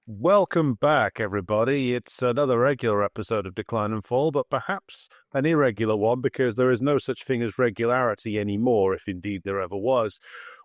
Welcome back, everybody. It's another regular episode of Decline and Fall, but perhaps an irregular one because there is no such thing as regularity anymore, if indeed there ever was.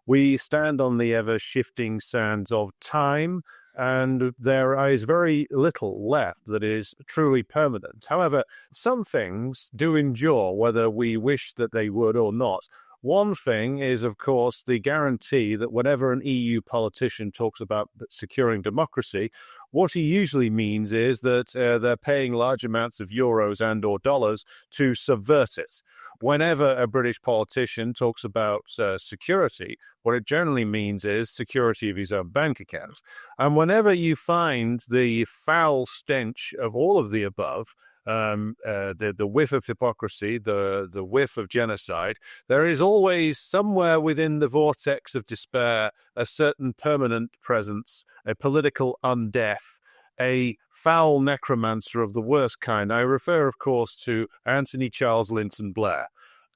We stand on the ever-shifting sands of time, and there is very little left that is truly permanent. However, some things do endure, whether we wish that they would or not. One thing is, of course, the guarantee that whenever an EU politician talks about securing democracy, what he usually means is that they're paying large amounts of euros and or dollars to subvert it. Whenever a British politician talks about security, what it generally means is security of his own bank account. And whenever you find the foul stench of all of the above, the whiff of hypocrisy, the whiff of genocide, there is always somewhere within the vortex of despair a certain permanent presence, a political undeath, a foul necromancer of the worst kind. I refer, of course, to Anthony Charles Lynton Blair,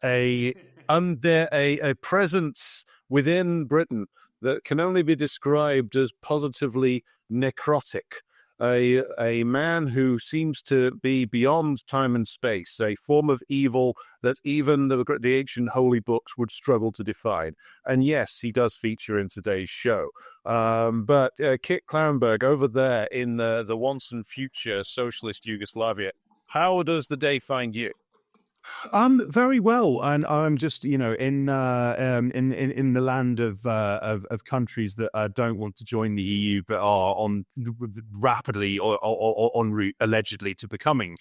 a presence within Britain that can only be described as positively necrotic. A man who seems to be beyond time and space, a form of evil that even the ancient holy books would struggle to define. And yes, he does feature in today's show. But Kit Klauenberg, over there in the once and future socialist Yugoslavia, how does the day find you? Very well, and I'm just in the land of countries that don't want to join the EU but are on rapidly or en route allegedly to becoming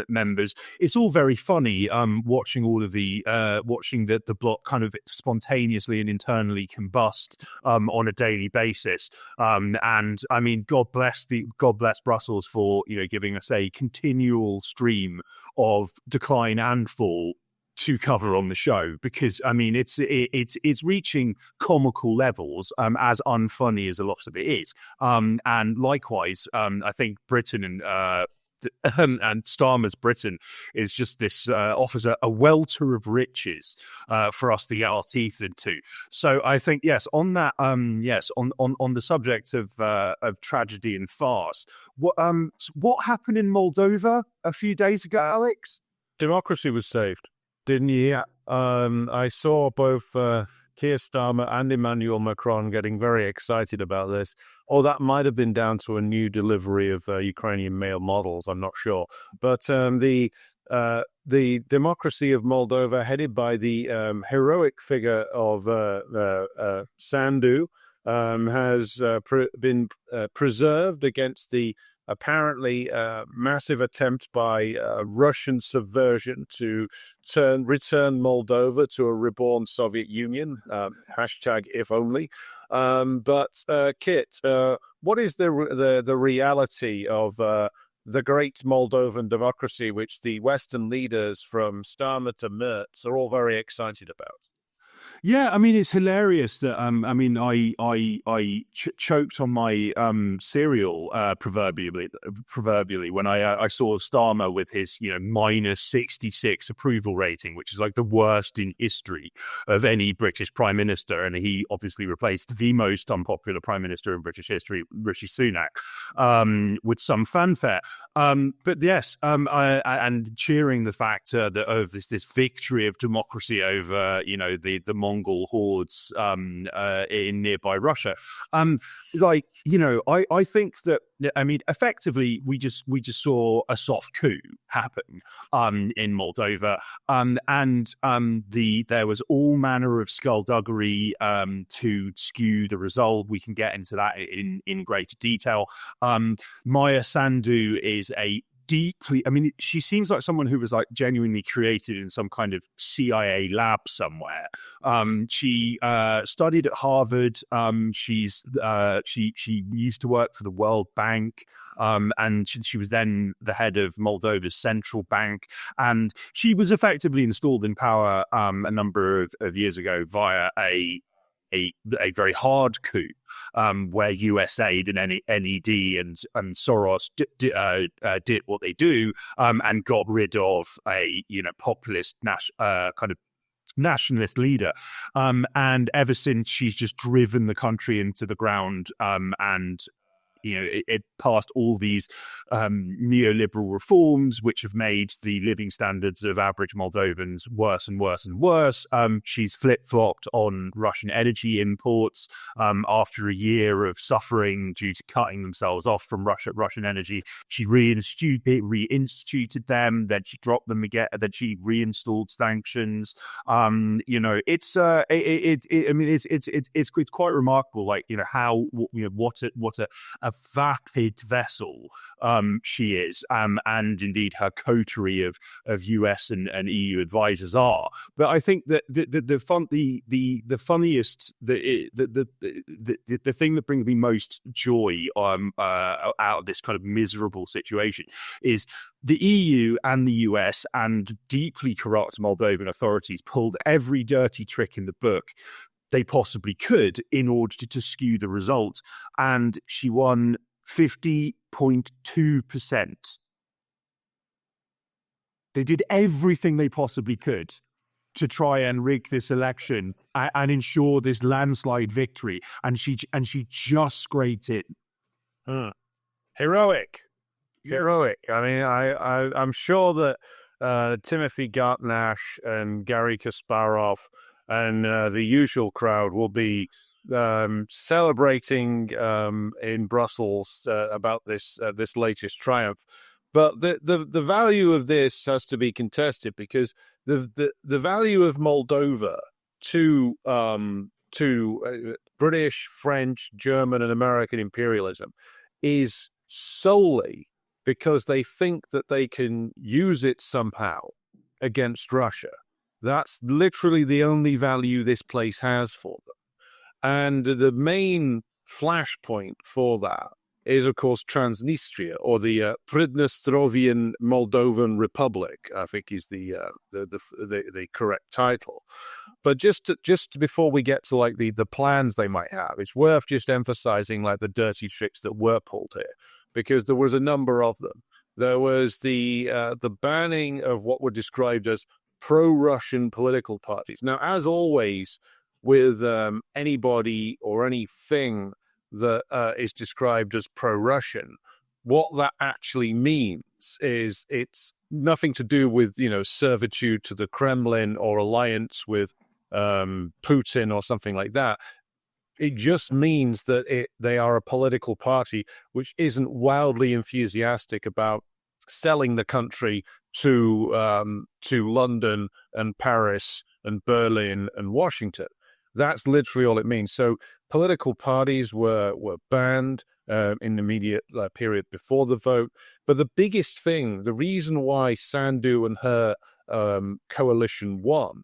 members. It's all very funny watching all of the watching the bloc kind of spontaneously and internally combust on a daily basis. And I mean, God bless Brussels for giving us a continual stream of decline and fall to cover on the show, because I mean it's reaching comical levels, as unfunny as a lot of it is, and likewise I think Britain and Starmer's Britain is just this offers a welter of riches for us to get our teeth into. So I think yes, on that yes, on the subject of tragedy and farce, what happened in Moldova a few days ago, Alex? Democracy was saved, didn't you? Yeah. I saw both Keir Starmer and Emmanuel Macron getting very excited about this. Or that might have been down to a new delivery of Ukrainian male models. I'm not sure. But the democracy of Moldova, headed by the heroic figure of Sandu, has been preserved against the apparently massive attempt by Russian subversion to return Moldova to a reborn Soviet Union, hashtag if only. But Kit, what is the reality of the great Moldovan democracy, which the Western leaders from Starmer to Merz are all very excited about? Yeah, I mean it's hilarious that I mean I choked on my cereal proverbially when I saw Starmer with his minus 66 approval rating, which is like the worst in history of any British prime minister, and he obviously replaced the most unpopular prime minister in British history, Rishi Sunak, with some fanfare. But yes, and cheering the fact that of this victory of democracy over the Mongol hordes in nearby Russia. I think that, I mean, effectively, we just saw a soft coup happen in Moldova, and there was all manner of skullduggery to skew the result. We can get into that in greater detail. Maya Sandu is I mean, she seems like someone who was like genuinely created in some kind of CIA lab somewhere. She studied at Harvard. She used to work for the World Bank, and she was then the head of Moldova's central bank. And she was effectively installed in power a number of years ago via a very hard coup, where USAID and NED and Soros did what they do, and got rid of a populist kind of nationalist leader, and ever since she's just driven the country into the ground, and it passed all these neoliberal reforms, which have made the living standards of average Moldovans worse and worse and worse. She's flip-flopped on Russian energy imports after a year of suffering due to cutting themselves off from Russian energy. She reinstituted them, then she dropped them again, then she reinstalled sanctions. It's quite remarkable, like, how what a vapid vessel she is, and indeed her coterie of US and EU advisors are. But I think that the funniest, the thing that brings me most joy out of this kind of miserable situation is the EU and the US and deeply corrupt Moldovan authorities pulled every dirty trick in the book they possibly could in order to skew the result. And she won 50.2%. They did everything they possibly could to try and rig this election and ensure this landslide victory. And she just scraped it. Heroic. I mean, I'm sure that Timothy Gartnash and Gary Kasparov and the usual crowd will be celebrating in Brussels about this latest triumph. But the value of this has to be contested, because the value of Moldova to British, French, German, and American imperialism is solely because they think that they can use it somehow against Russia. That's literally the only value this place has for them. And the main flashpoint for that is, of course, Transnistria, or the Pridnestrovian Moldovan Republic, I think is the correct title. But just before we get to like the plans they might have, it's worth just emphasizing like the dirty tricks that were pulled here, because there was a number of them. There was the banning of what were described as pro-Russian political parties. Now, as always, with anybody or anything that is described as pro-Russian, what that actually means is it's nothing to do with, servitude to the Kremlin or alliance with Putin or something like that. It just means that they are a political party which isn't wildly enthusiastic about selling the country to London and Paris and Berlin and Washington. That's literally all it means. So political parties were banned in the immediate period before the vote. But the biggest thing, the reason why Sandu and her coalition won,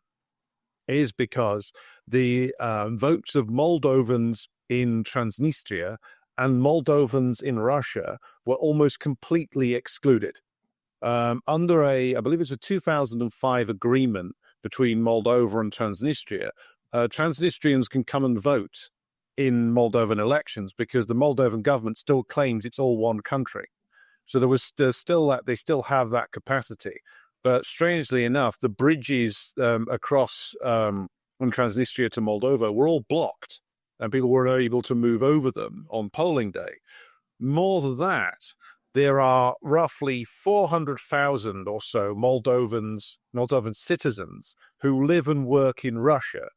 is because the votes of Moldovans in Transnistria and Moldovans in Russia were almost completely excluded. Under I believe it's a 2005 agreement between Moldova and Transnistria, Transnistrians can come and vote in Moldovan elections because the Moldovan government still claims it's all one country. So there's still that, they still have that capacity. But strangely enough, the bridges across from Transnistria to Moldova were all blocked, and people were able to move over them on polling day. More than that, there are roughly 400,000 or so Moldovan citizens who live and work in Russia,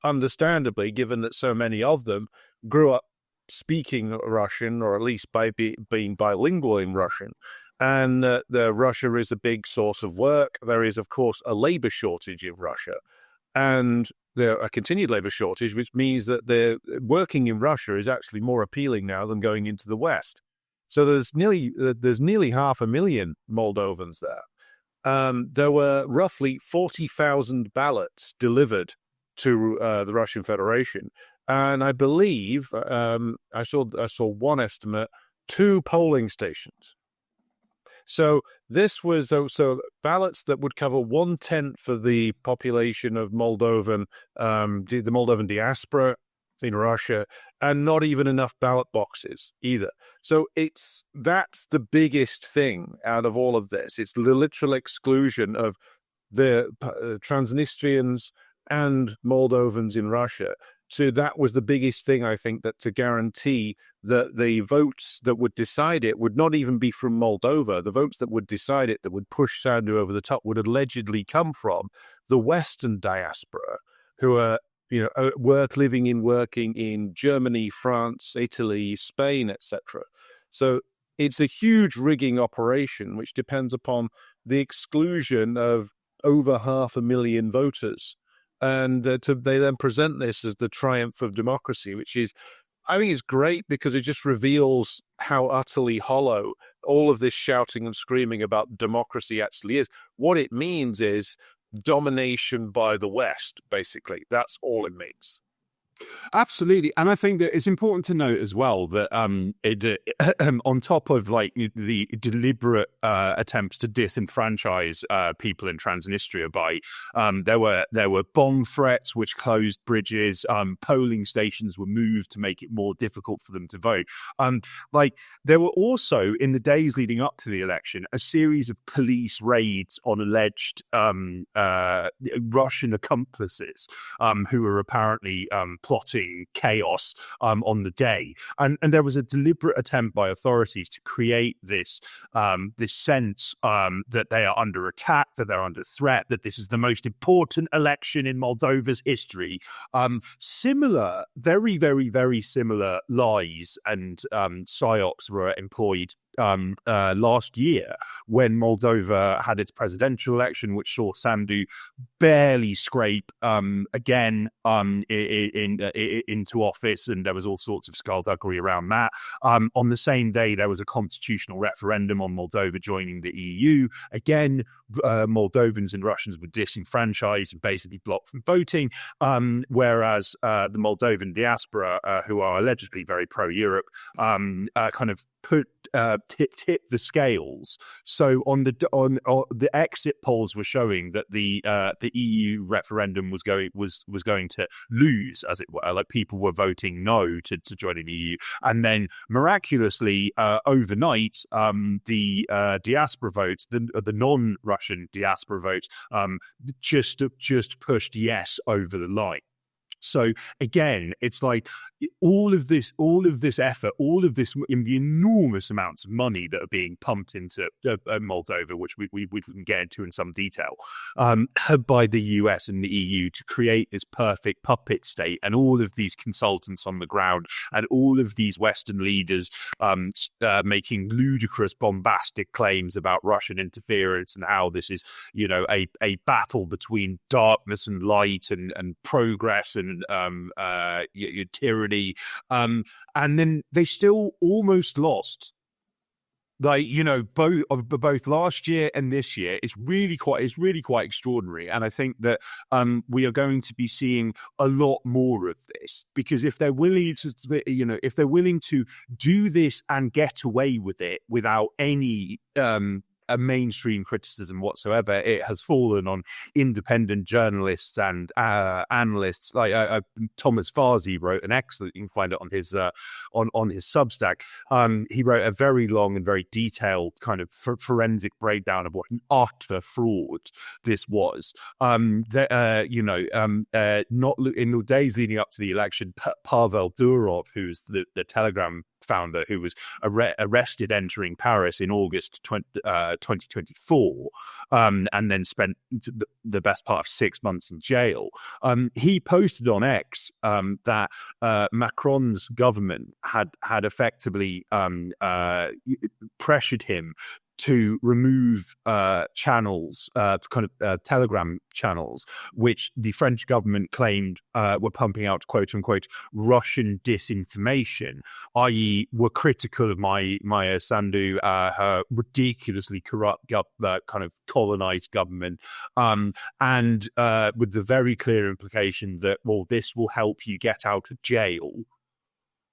understandably, given that so many of them grew up speaking Russian, or at least by being bilingual in Russian. And Russia is a big source of work. There is, of course, a labor shortage in Russia, and there a continued labor shortage, which means that working in Russia is actually more appealing now than going into the West. So there's nearly 500,000 Moldovans there. There were roughly 40,000 ballots delivered to the Russian Federation, and I believe I saw one estimate, 2 polling stations. So this was so ballots that would cover 1/10 of the population of the Moldovan diaspora in Russia, and not even enough ballot boxes either. So that's the biggest thing out of all of this. It's the literal exclusion of the Transnistrians and Moldovans in Russia. that was the biggest thing, I think, that to guarantee that the votes that would decide it would not even be from Moldova. The votes that would decide it, that would push Sandu over the top, would allegedly come from the Western diaspora, who are living and working in Germany, France, Italy, Spain, etc. So it's a huge rigging operation, which depends upon the exclusion of over 500,000 voters. And they then present this as the triumph of democracy, which is, I think it's great because it just reveals how utterly hollow all of this shouting and screaming about democracy actually is. What it means is domination by the West, basically. That's all it means. Absolutely, and I think that it's important to note as well that on top of like the deliberate attempts to disenfranchise people in Transnistria by there were bomb threats which closed bridges, polling stations were moved to make it more difficult for them to vote. Like there were also in the days leading up to the election a series of police raids on alleged Russian accomplices who were apparently plotting chaos on the day, and there was a deliberate attempt by authorities to create this sense that they are under attack, that they're under threat, that this is the most important election in Moldova's history. Similar, very, very, very similar lies and psyops were employed last year when Moldova had its presidential election, which saw Sandu barely scrape again into office, and there was all sorts of skullduggery around that. On the same day, there was a constitutional referendum on Moldova joining the EU. Again, Moldovans and Russians were disenfranchised and basically blocked from voting, whereas the Moldovan diaspora, who are allegedly very pro-Europe, kind of tip the scales. So on the exit polls were showing that the EU referendum was going to lose, as it were. Like people were voting no to joining the EU, and then miraculously overnight, the diaspora votes, the non-Russian diaspora votes, just pushed yes over the line. So again, it's like all of this effort, all of this in the enormous amounts of money that are being pumped into Moldova, which we can get into in some detail, by the US and the EU to create this perfect puppet state, and all of these consultants on the ground, and all of these Western leaders making ludicrous, bombastic claims about Russian interference and how this is, a battle between darkness and light and progress and tyranny, and then they still almost lost. Like, both last year and this year, it's really quite extraordinary. And I think that we are going to be seeing a lot more of this, because if they're willing to do this and get away with it without any a mainstream criticism whatsoever, it has fallen on independent journalists and analysts. Like Thomas Farsi wrote an excellent, you can find it on his Substack. He wrote a very long and very detailed kind of forensic breakdown of what an utter fraud this was. Not in the days leading up to the election, Pavel Durov, who's the Telegram founder, who was arrested entering Paris in August 2024, and then spent the best part of 6 months in jail. He posted on X that Macron's government had effectively pressured him to remove channels, Telegram channels, which the French government claimed were pumping out quote unquote Russian disinformation, i.e. were critical of Maya Sandu, her ridiculously corrupt kind of colonized government, and with the very clear implication that, well, this will help you get out of jail.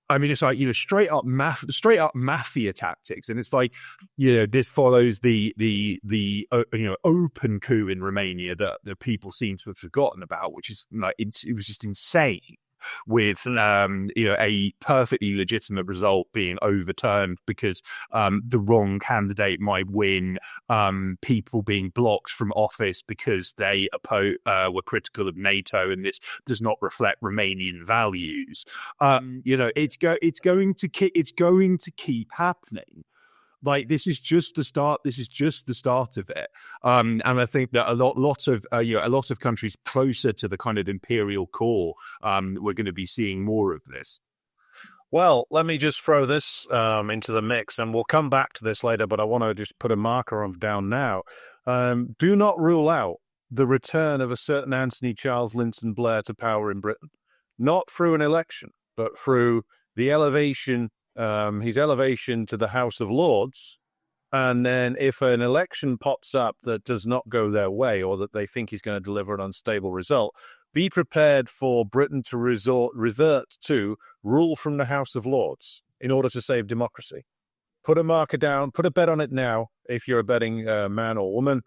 I mean, it's like, straight up mafia tactics, and it's like, this follows the open coup in Romania that the people seem to have forgotten about, which is like, it was just insane. with a perfectly legitimate result being overturned because the wrong candidate might win, people being blocked from office because they were critical of NATO, and this does not reflect Romanian values. It's going to keep happening. Like, this is just the start. This is just the start of it. And I think that a lot of countries closer to the kind of imperial core, we're going to be seeing more of this. Well, let me just throw this into the mix, and we'll come back to this later, but I want to just put a marker on down now. Do not rule out the return of a certain Anthony Charles Lynton Blair to power in Britain, not through an election, but through the elevation, his elevation to the House of Lords. And then if an election pops up that does not go their way, or that they think is going to deliver an unstable result, be prepared for Britain to revert to rule from the House of Lords in order to save democracy. Put a marker down, put a bet on it now if you're a betting man or woman.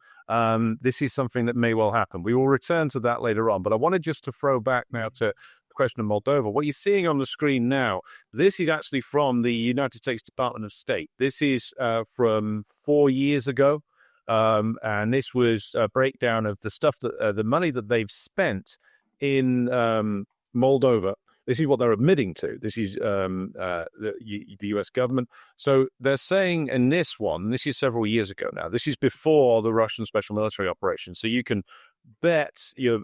This is something that may well happen. We will return to that later on, but I wanted just to throw back now to the question of Moldova. What you're seeing on the screen now, this is actually from the United States Department of State. This is from 4 years ago, and this was a breakdown of the stuff that the money that they've spent in Moldova. This is what they're admitting to. This is the U.S. government. So they're saying in this one, this is several years ago now. This is before the Russian special military operation. So you can bet your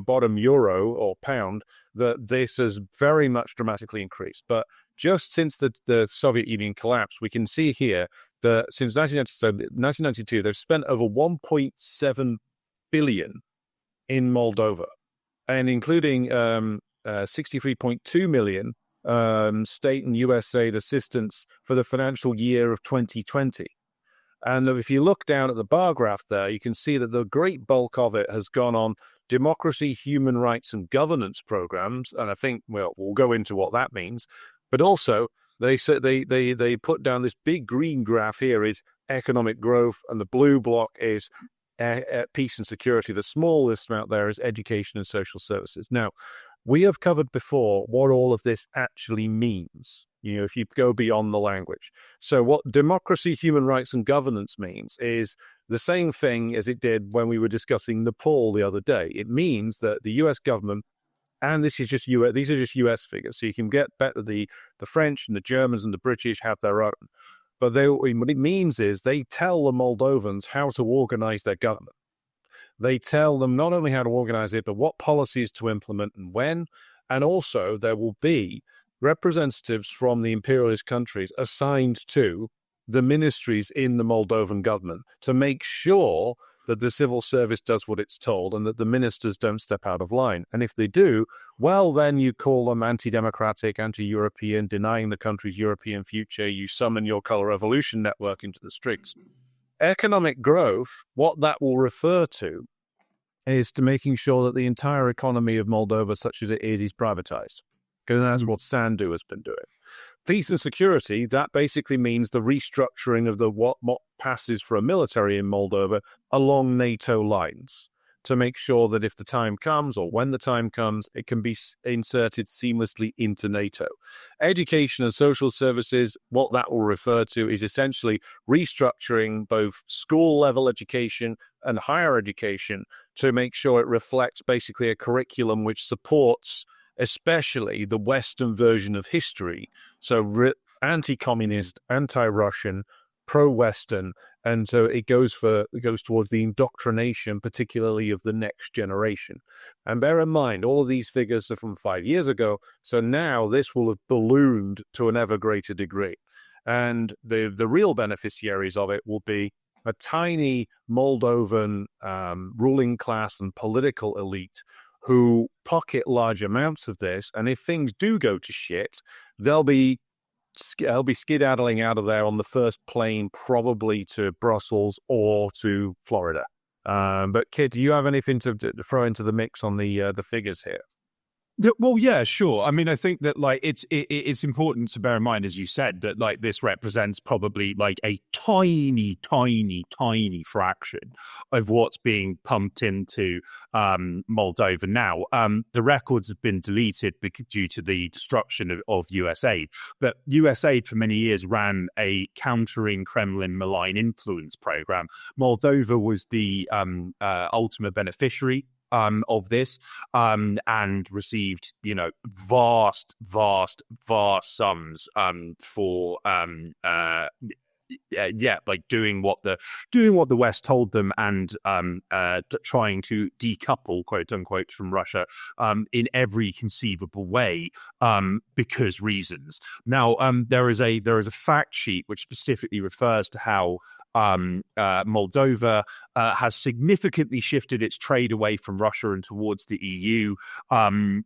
bottom euro or pound that this has very much dramatically increased. But just since the Soviet Union collapsed, we can see here that since 1992, they've spent over 1.7 billion in Moldova, and including 63.2 million state and U.S. aid assistance for the financial year of 2020. And if you look down at the bar graph there, you can see that the great bulk of it has gone on democracy, human rights, and governance programs. And I think, well, we'll go into what that means. But also, they put down this big green graph here is economic growth, and the blue block is peace and security. The smallest amount there is education and social services. Now, we have covered before what all of this actually means, if you go beyond the language. So what democracy, human rights, and governance means is the same thing as it did when we were discussing Nepal the other day. It means that the U.S. government, and these are just U.S. figures, so you can bet that the French and the Germans and the British have their own. But what it means is they tell the Moldovans how to organize their government. They tell them not only how to organize it, but what policies to implement and when. And also there will be representatives from the imperialist countries assigned to the ministries in the Moldovan government to make sure that the civil service does what it's told and that the ministers don't step out of line. And if they do, well, then you call them anti-democratic, anti-European, denying the country's European future. You summon your Color Revolution network into the streets. Economic growth, what that will refer to is to making sure that the entire economy of Moldova, such as it is privatized. Because that's what Sandu has been doing. Peace and security, that basically means the restructuring of what passes for a military in Moldova along NATO lines to make sure that if the time comes, or when the time comes, it can be inserted seamlessly into NATO. Education and social services, what that will refer to is essentially restructuring both school-level education and higher education to make sure it reflects basically a curriculum which supports especially the Western version of history, so anti-communist, anti-Russian, pro-Western, and so it goes towards the indoctrination, particularly of the next generation. And bear in mind, all of these figures are from 5 years ago, so now this will have ballooned to an ever greater degree. And the real beneficiaries of it will be a tiny Moldovan ruling class and political elite who pocket large amounts of this, and if things do go to shit, they'll be skedaddling out of there on the first plane, probably to Brussels or to Florida. But Kit, do you have anything to throw into the mix on the figures here? Yeah, well, yeah, sure. I mean, I think that like it's important to bear in mind, as you said, that like this represents probably like a tiny fraction of what's being pumped into Moldova now. The records have been deleted due to the destruction of US aid, but US aid for many years ran a countering Kremlin malign influence program. Moldova was the ultimate beneficiary of this, and received, vast sums for like doing what the West told them, and trying to decouple, quote unquote, from Russia in every conceivable way, because reasons. Now, there is a fact sheet which specifically refers to how Moldova has significantly shifted its trade away from Russia and towards the EU,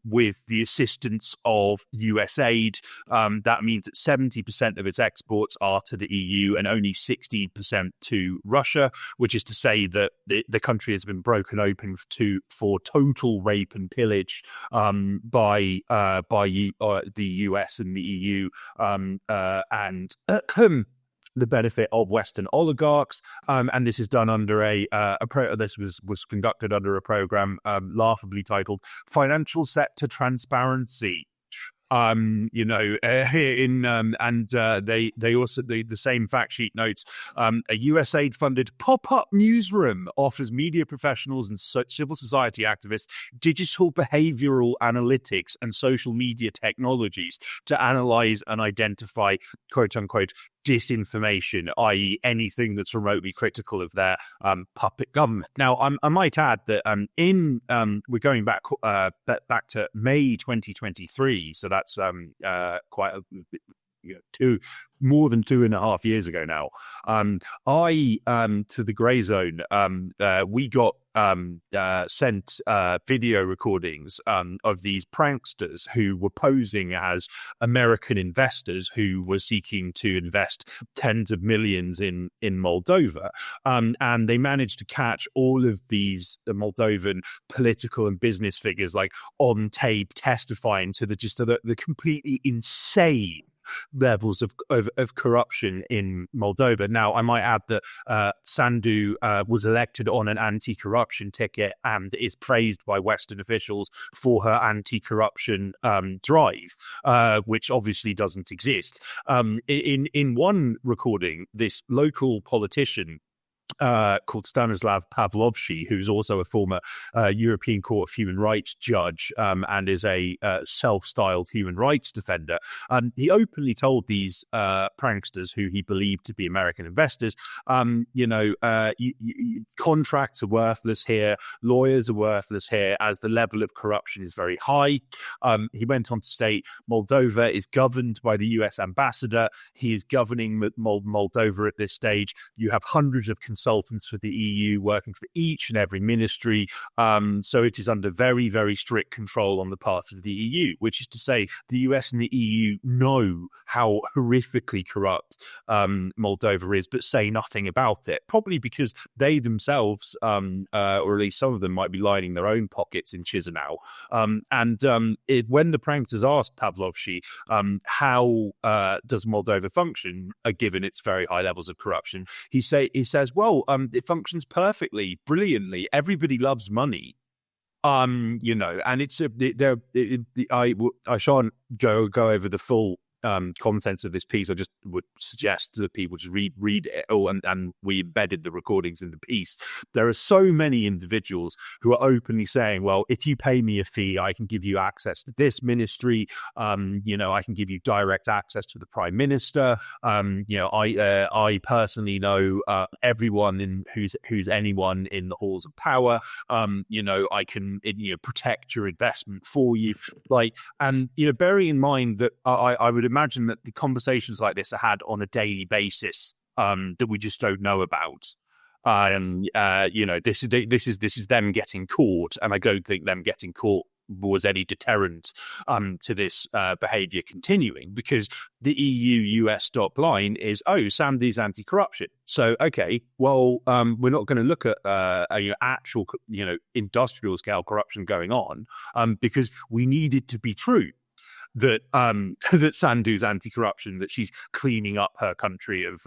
with the assistance of US aid. That means that 70% of its exports are to the EU and only 16% to Russia, which is to say that the country has been broken open for total rape and pillage by the US and the EU, and the benefit of Western oligarchs, and this is done under this was conducted under a program laughably titled "Financial Sector Transparency." They also, the same fact sheet notes, a USAID funded pop-up newsroom offers media professionals and civil society activists digital behavioral analytics and social media technologies to analyze and identify, quote unquote, disinformation, i.e. anything that's remotely critical of their puppet government. Now, I might add that we're going back to May 2023, so that's quite more than 2.5 years ago now. To the Grey Zone, we got sent video recordings of these pranksters who were posing as American investors who were seeking to invest tens of millions in Moldova, and they managed to catch all of these Moldovan political and business figures like on tape testifying to the completely insane levels of corruption in Moldova. Now, I might add that Sandu was elected on an anti-corruption ticket and is praised by Western officials for her anti-corruption drive, which obviously doesn't exist. In one recording, this local politician called Stanislav Pavlovsky, who's also a former European Court of Human Rights judge, and is a self-styled human rights defender. He openly told these pranksters, who he believed to be American investors, contracts are worthless here, lawyers are worthless here, as the level of corruption is very high. He went on to state Moldova is governed by the US ambassador. He is governing Moldova at this stage. You have hundreds of consultants for the EU working for each and every ministry. So it is under very, very strict control on the part of the EU, which is to say the US and the EU know how horrifically corrupt Moldova is, but say nothing about it, probably because they themselves, or at least some of them, might be lining their own pockets in Chisinau. When the pranksters asked Pavlovsky how does Moldova function, given its very high levels of corruption, he says, well, it functions perfectly, brilliantly. Everybody loves money. And it's I shan't go over the full contents of this piece. I just would suggest that people just read it. And we embedded the recordings in the piece. There are so many individuals who are openly saying, well, if you pay me a fee, I can give you access to this ministry. I can give you direct access to the prime minister. I personally know everyone who's anyone in the halls of power. I can protect your investment for you. Bearing in mind that I would imagine that the conversations like this are had on a daily basis, that we just don't know about. This is them getting caught, and I don't think them getting caught was any deterrent to this behavior continuing, because the EU-US stop line is, Sandy's anti-corruption. So, okay, well, we're not going to look at actual, industrial scale corruption going on, because we need it to be true that that Sandu's anti-corruption, that she's cleaning up her country of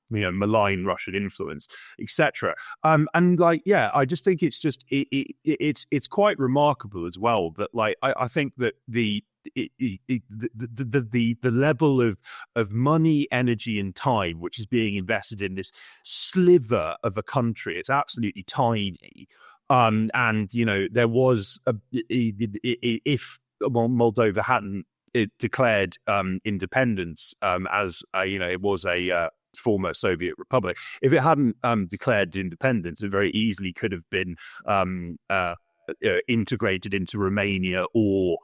malign Russian influence, etc. I just think it's just it's quite remarkable as well that I think that the level of money, energy, and time which is being invested in this sliver of a country, it's absolutely tiny. There was if Moldova hadn't declared independence, as it was a former Soviet republic. If it hadn't declared independence, it very easily could have been integrated into Romania or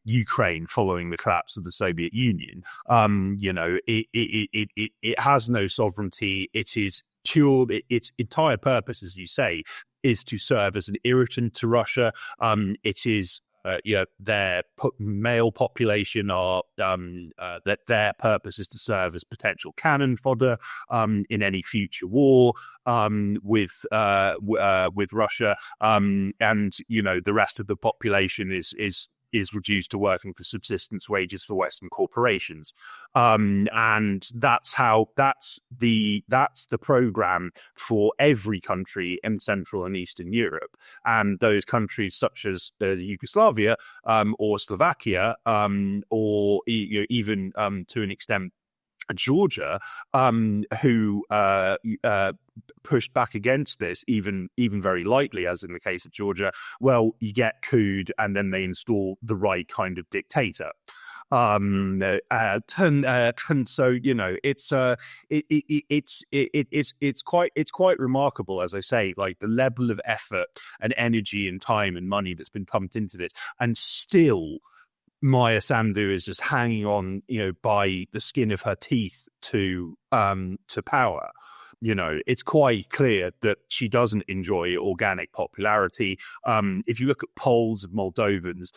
Ukraine following the collapse of the Soviet Union. It has no sovereignty. It is pure. Its entire purpose, as you say, is to serve as an irritant to Russia. It is. Their male population are that their purpose is to serve as potential cannon fodder in any future war with Russia, and the rest of the population is reduced to working for subsistence wages for Western corporations, and that's the program for every country in Central and Eastern Europe, and those countries such as Yugoslavia or Slovakia, or even to an extent Georgia, who pushed back against this even very lightly, as in the case of Georgia. Well, you get couped, and then they install the right kind of dictator. So it's quite remarkable, as I say, like the level of effort and energy and time and money that's been pumped into this, and still Maya Sandu is just hanging on, by the skin of her teeth to power. It's quite clear that she doesn't enjoy organic popularity. If you look at polls of Moldovans,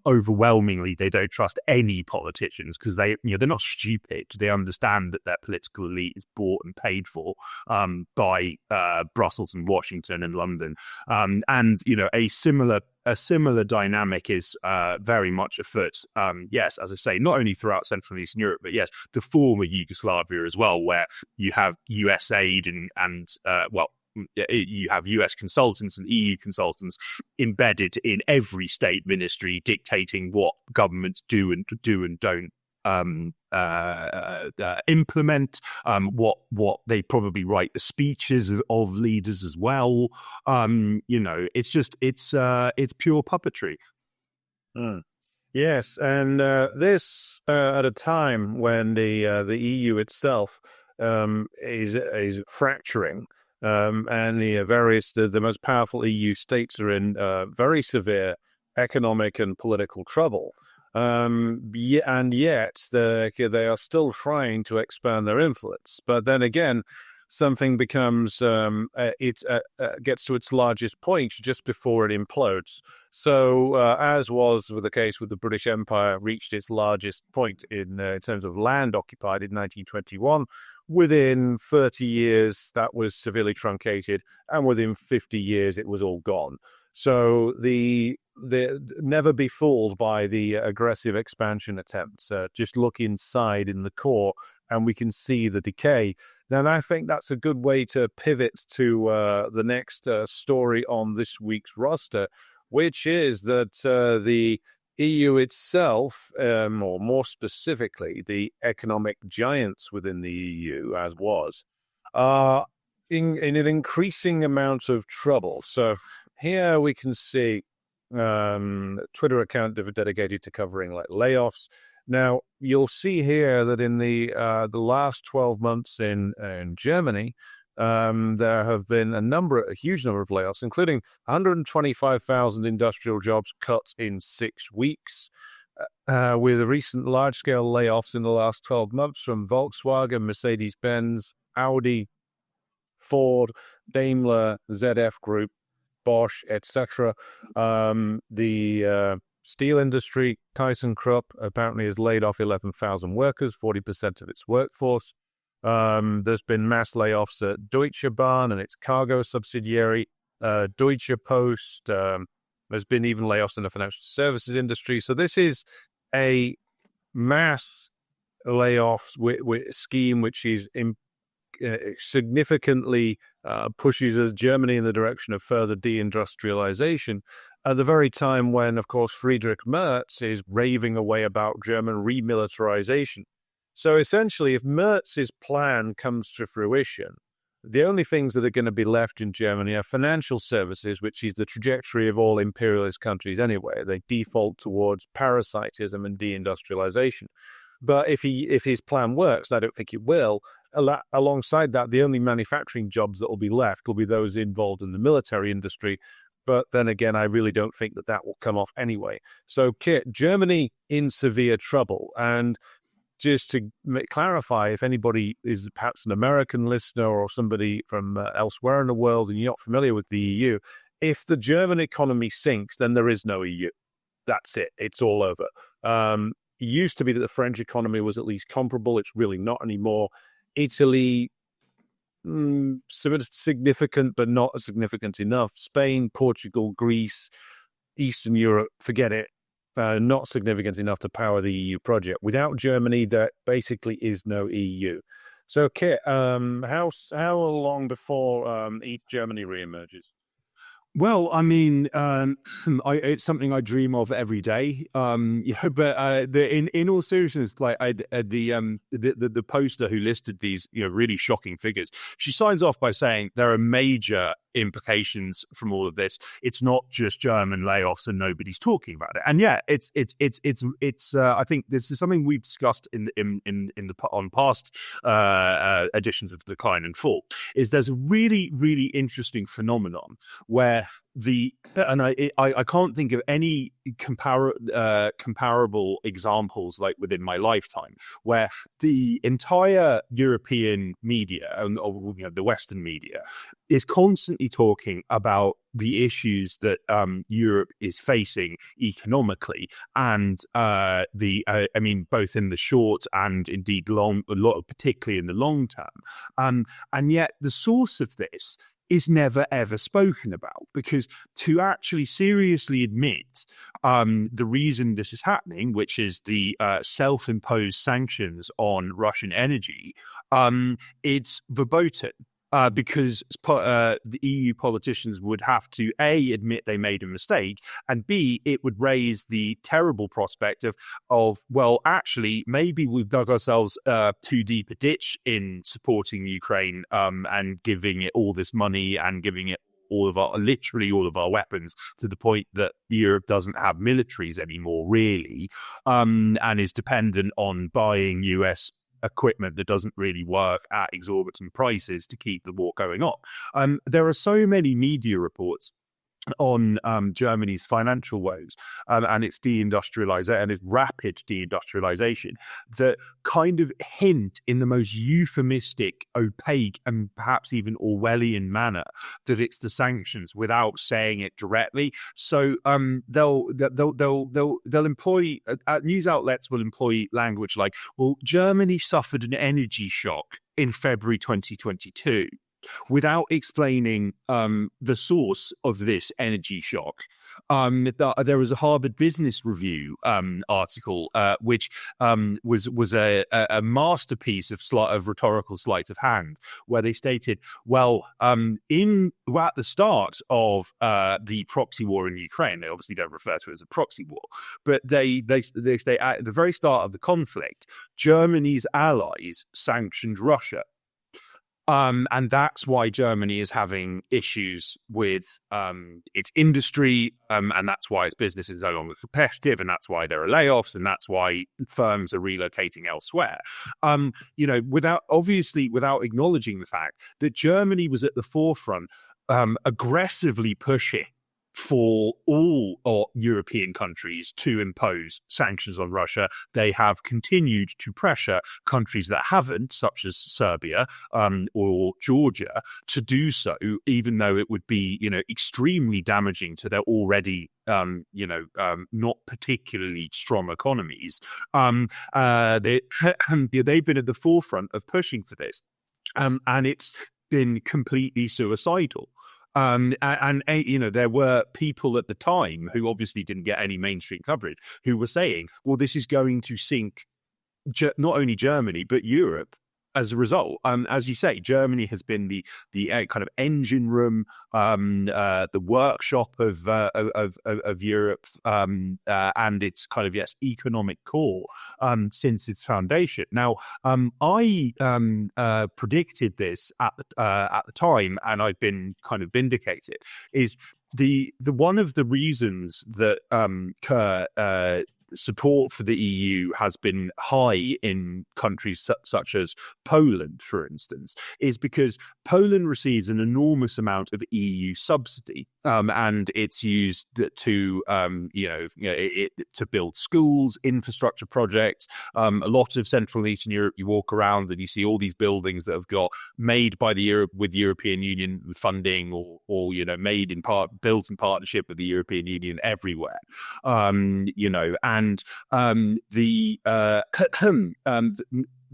overwhelmingly they don't trust any politicians, because they're not stupid. They understand that their political elite is bought and paid for by Brussels and Washington and London. A similar dynamic is very much afoot. Yes, as I say, not only throughout Central and Eastern Europe, but yes, the former Yugoslavia as well, where you have US aid and you have US consultants and EU consultants embedded in every state ministry, dictating what governments do and don't implement, what they probably write the speeches of leaders as well. It's pure puppetry. Yes, and this at a time when the EU itself is fracturing, and the most powerful EU states are in very severe economic and political trouble. And yet they are still trying to expand their influence. But then again, something becomes gets to its largest point just before it implodes. So as was the case with the British Empire, reached its largest point in terms of land occupied in 1921. Within 30 years, that was severely truncated, and within 50 years, it was all gone. So the never be fooled by the aggressive expansion attempts. Just look inside in the core, and we can see the decay. Then I think that's a good way to pivot to the next story on this week's roster, which is that the EU itself, or more specifically, the economic giants within the EU, as was, are in an increasing amount of trouble. So here we can see Twitter account dedicated to covering like layoffs. Now you'll see here that in the last 12 months in Germany, there have been a huge number of layoffs, including 125,000 industrial jobs cut in 6 weeks, with recent large-scale layoffs in the last 12 months from Volkswagen, Mercedes-Benz, Audi, Ford, Daimler, ZF Group, Bosch, etc. The steel industry, ThyssenKrupp, apparently has laid off 11,000 workers, 40% of its workforce. There's been mass layoffs at Deutsche Bahn and its cargo subsidiary, Deutsche Post. There's been even layoffs in the financial services industry. So this is a mass layoff scheme which is significantly pushes Germany in the direction of further deindustrialization at the very time when, of course, Friedrich Merz is raving away about German remilitarization. So essentially, if Merz's plan comes to fruition, the only things that are going to be left in Germany are financial services, which is the trajectory of all imperialist countries anyway. They default towards parasitism and deindustrialization. But if his plan works, I don't think it will, alongside that, the only manufacturing jobs that will be left will be those involved in the military industry. But then again, I really don't think that will come off anyway. So, Kit, Germany in severe trouble. And just to clarify, if anybody is perhaps an American listener or somebody from elsewhere in the world and you're not familiar with the EU, if the German economy sinks, then there is no EU. That's it. It's all over. It used to be that the French economy was at least comparable. It's really not anymore. Italy, significant, but not significant enough. Spain, Portugal, Greece, Eastern Europe, forget it. Not significant enough to power the EU project. Without Germany, there basically is no EU. So, Kit, how long before East Germany reemerges? Well, I mean, it's something I dream of every day. But in all seriousness, like the poster who listed these really shocking figures, she signs off by saying there are major implications from all of this. It's not just German layoffs and nobody's talking about it. And yeah, it's I think this is something we've discussed on past editions of Decline and Fall. Is there's a really, really interesting phenomenon where I can't think of any comparable examples like within my lifetime where the entire European media and the Western media is constantly talking about the issues that Europe is facing economically, and I mean, both in the short and indeed particularly in the long term, and yet the source of this is never ever spoken about, because to actually seriously admit the reason this is happening, which is the self-imposed sanctions on Russian energy, it's verboten. Because the EU politicians would have to A, admit they made a mistake, and B, it would raise the terrible prospect of well, actually, maybe we've dug ourselves too deep a ditch in supporting Ukraine and giving it all this money and giving it literally all of our weapons, to the point that Europe doesn't have militaries anymore, really, and is dependent on buying US equipment that doesn't really work at exorbitant prices to keep the war going on. There are so many media reports on Germany's financial woes and its deindustrialization and its rapid deindustrialization that kind of hint in the most euphemistic, opaque, and perhaps even Orwellian manner that it's the sanctions without saying it directly. So they'll employ news outlets will employ language like, well, Germany suffered an energy shock in February 2022. Without explaining the source of this energy shock. There was a Harvard Business Review article which was a masterpiece of rhetorical sleight of hand, where they stated, well, at the start of the proxy war in Ukraine, they obviously don't refer to it as a proxy war, but they say at the very start of the conflict, Germany's allies sanctioned Russia. And that's why Germany is having issues with its industry, and that's why its business is no longer competitive, and that's why there are layoffs, and that's why firms are relocating elsewhere. Without acknowledging the fact that Germany was at the forefront, aggressively pushing for all European countries to impose sanctions on Russia. They have continued to pressure countries that haven't, such as Serbia or Georgia, to do so, even though it would be, extremely damaging to their already not particularly strong economies. They've been at the forefront of pushing for this, and it's been completely suicidal. There were people at the time who obviously didn't get any mainstream coverage who were saying, well, this is going to sink not only Germany, but Europe. As a result, as you say, Germany has been the kind of engine room, the workshop of Europe, and its kind of economic core since its foundation. Now, I predicted this at the time, and I've been kind of vindicated. Is the one of the reasons that support for the EU has been high in countries such as Poland, for instance, is because Poland receives an enormous amount of EU subsidy, and it's used to, to build schools, infrastructure projects. A lot of Central and Eastern Europe, you walk around and you see all these buildings that have got made by with European Union funding, or made in part, built in partnership with the European Union everywhere.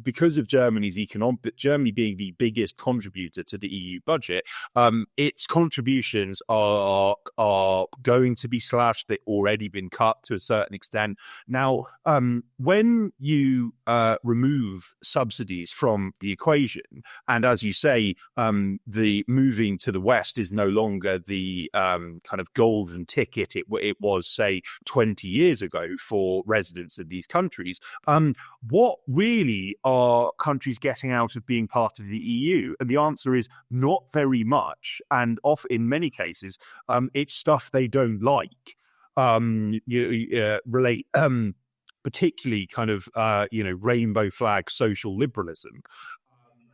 Because of Germany being the biggest contributor to the EU budget, its contributions are going to be slashed. They've already been cut to a certain extent. Now, when you remove subsidies from the equation, and as you say, the moving to the West is no longer the kind of golden ticket it was, say, 20 years ago for residents of these countries, what really are countries getting out of being part of the EU? And the answer is not very much. And in many cases, it's stuff they don't like. Particularly kind of, rainbow flag social liberalism.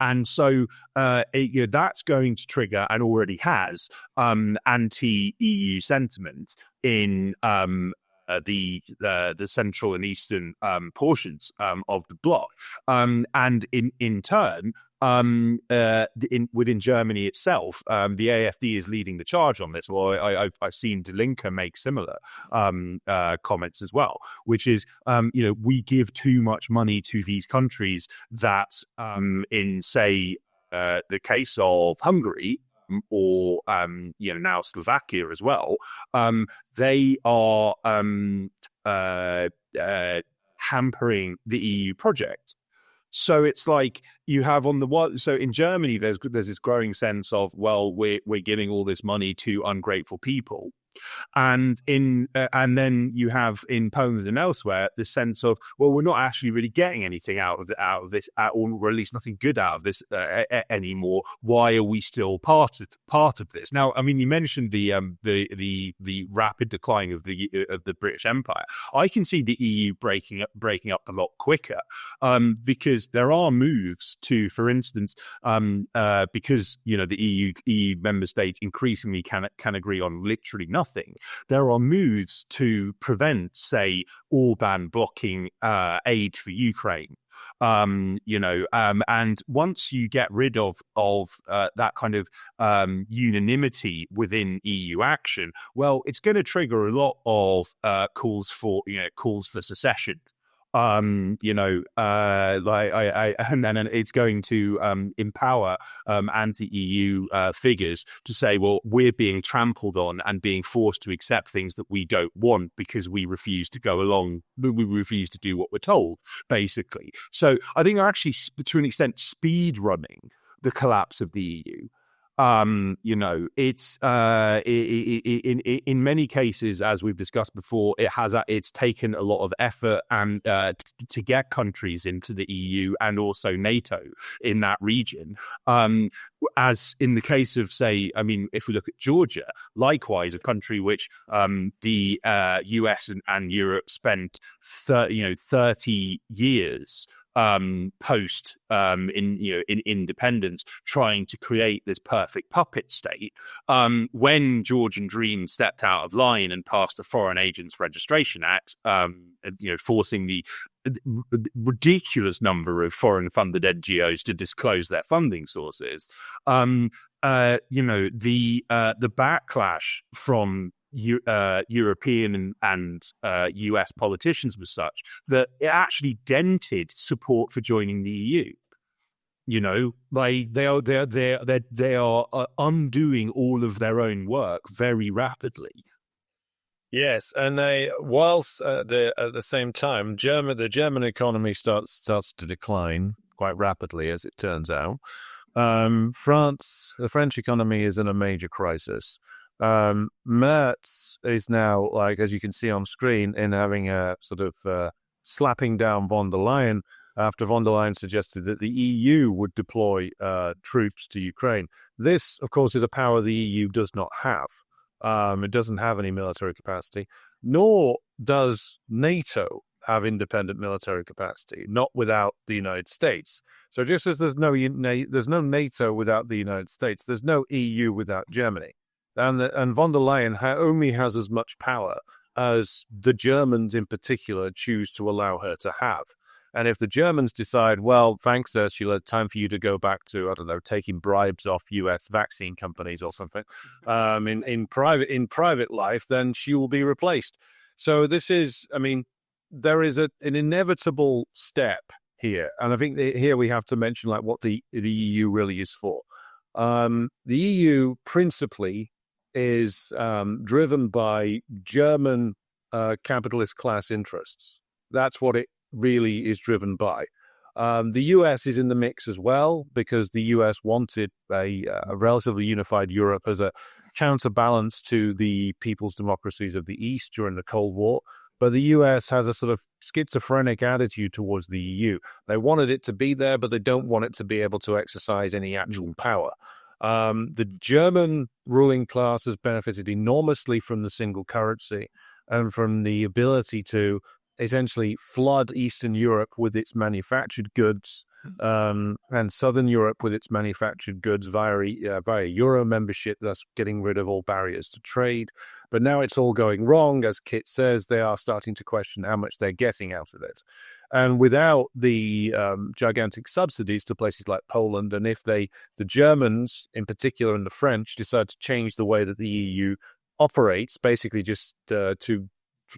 And so that's going to trigger, and already has, anti-EU sentiment in the central and eastern portions of the bloc, and in turn, within Germany itself, the AfD is leading the charge on this. Well, I've seen Die Linke make similar comments as well, which is, we give too much money to these countries that, in say, the case of Hungary, or now Slovakia as well, they are hampering the EU project. So it's like you have on the one. So in Germany, there's this growing sense of, well, we're giving all this money to ungrateful people. And then you have in Poland and elsewhere the sense of, well, we're not actually really getting anything out of this, or at least nothing good out of this anymore. Why are we still part of this? Now, I mean, you mentioned the rapid decline of the British Empire. I can see the EU breaking up a lot quicker, because there are moves to, for instance, because the EU member states increasingly can agree on literally nothing. There are moves to prevent, say, Orban blocking aid for Ukraine. And once you get rid of that kind of unanimity within EU action, well, it's going to trigger a lot of calls for secession. And it's going to empower anti-EU figures to say, well, we're being trampled on and being forced to accept things that we don't want because we refuse to go along. We refuse to do what we're told, basically. So I think they're actually, to an extent, speed running the collapse of the EU. It's in many cases, as we've discussed before, it's taken a lot of effort and to get countries into the EU and also NATO in that region. as in the case of, say, I mean, if we look at Georgia, likewise, a country which the US and Europe spent 30 years post in independence trying to create this perfect puppet state. When Georgian Dream stepped out of line and passed the Foreign Agents Registration Act, forcing the ridiculous number of foreign-funded NGOs to disclose their funding sources, the backlash from European and US politicians was such that it actually dented support for joining the EU. They are undoing all of their own work very rapidly. Yes, and whilst at the same time, the German economy starts to decline quite rapidly, as it turns out. The French economy is in a major crisis. Merz is now, like, as you can see on screen, in having a sort of slapping down von der Leyen after von der Leyen suggested that the EU would deploy troops to Ukraine. This, of course, is a power the EU does not have. It doesn't have any military capacity, nor does NATO have independent military capacity, not without the United States. So just as there's no NATO without the United States, there's no EU without Germany. And von der Leyen only has as much power as the Germans in particular choose to allow her to have. And if the Germans decide, well, thanks, Ursula, time for you to go back to, I don't know, taking bribes off US vaccine companies or something, in private life, then she will be replaced. So this is, I mean, there is an inevitable step here. And I think here we have to mention like what the EU really is for. The EU principally is driven by German capitalist class interests. That's what it really is driven by. The US is in the mix as well because the US wanted a relatively unified Europe as a counterbalance to the people's democracies of the East during the Cold War. But the US has a sort of schizophrenic attitude towards the EU. They wanted it to be there, but they don't want it to be able to exercise any actual power. The German ruling class has benefited enormously from the single currency and from the ability to essentially flood Eastern Europe with its manufactured goods and Southern Europe with its manufactured goods via Euro membership, thus getting rid of all barriers to trade. But now it's all going wrong. As Kit says, they are starting to question how much they're getting out of it. And without the gigantic subsidies to places like Poland, and if the Germans in particular and the French decide to change the way that the EU operates, basically just to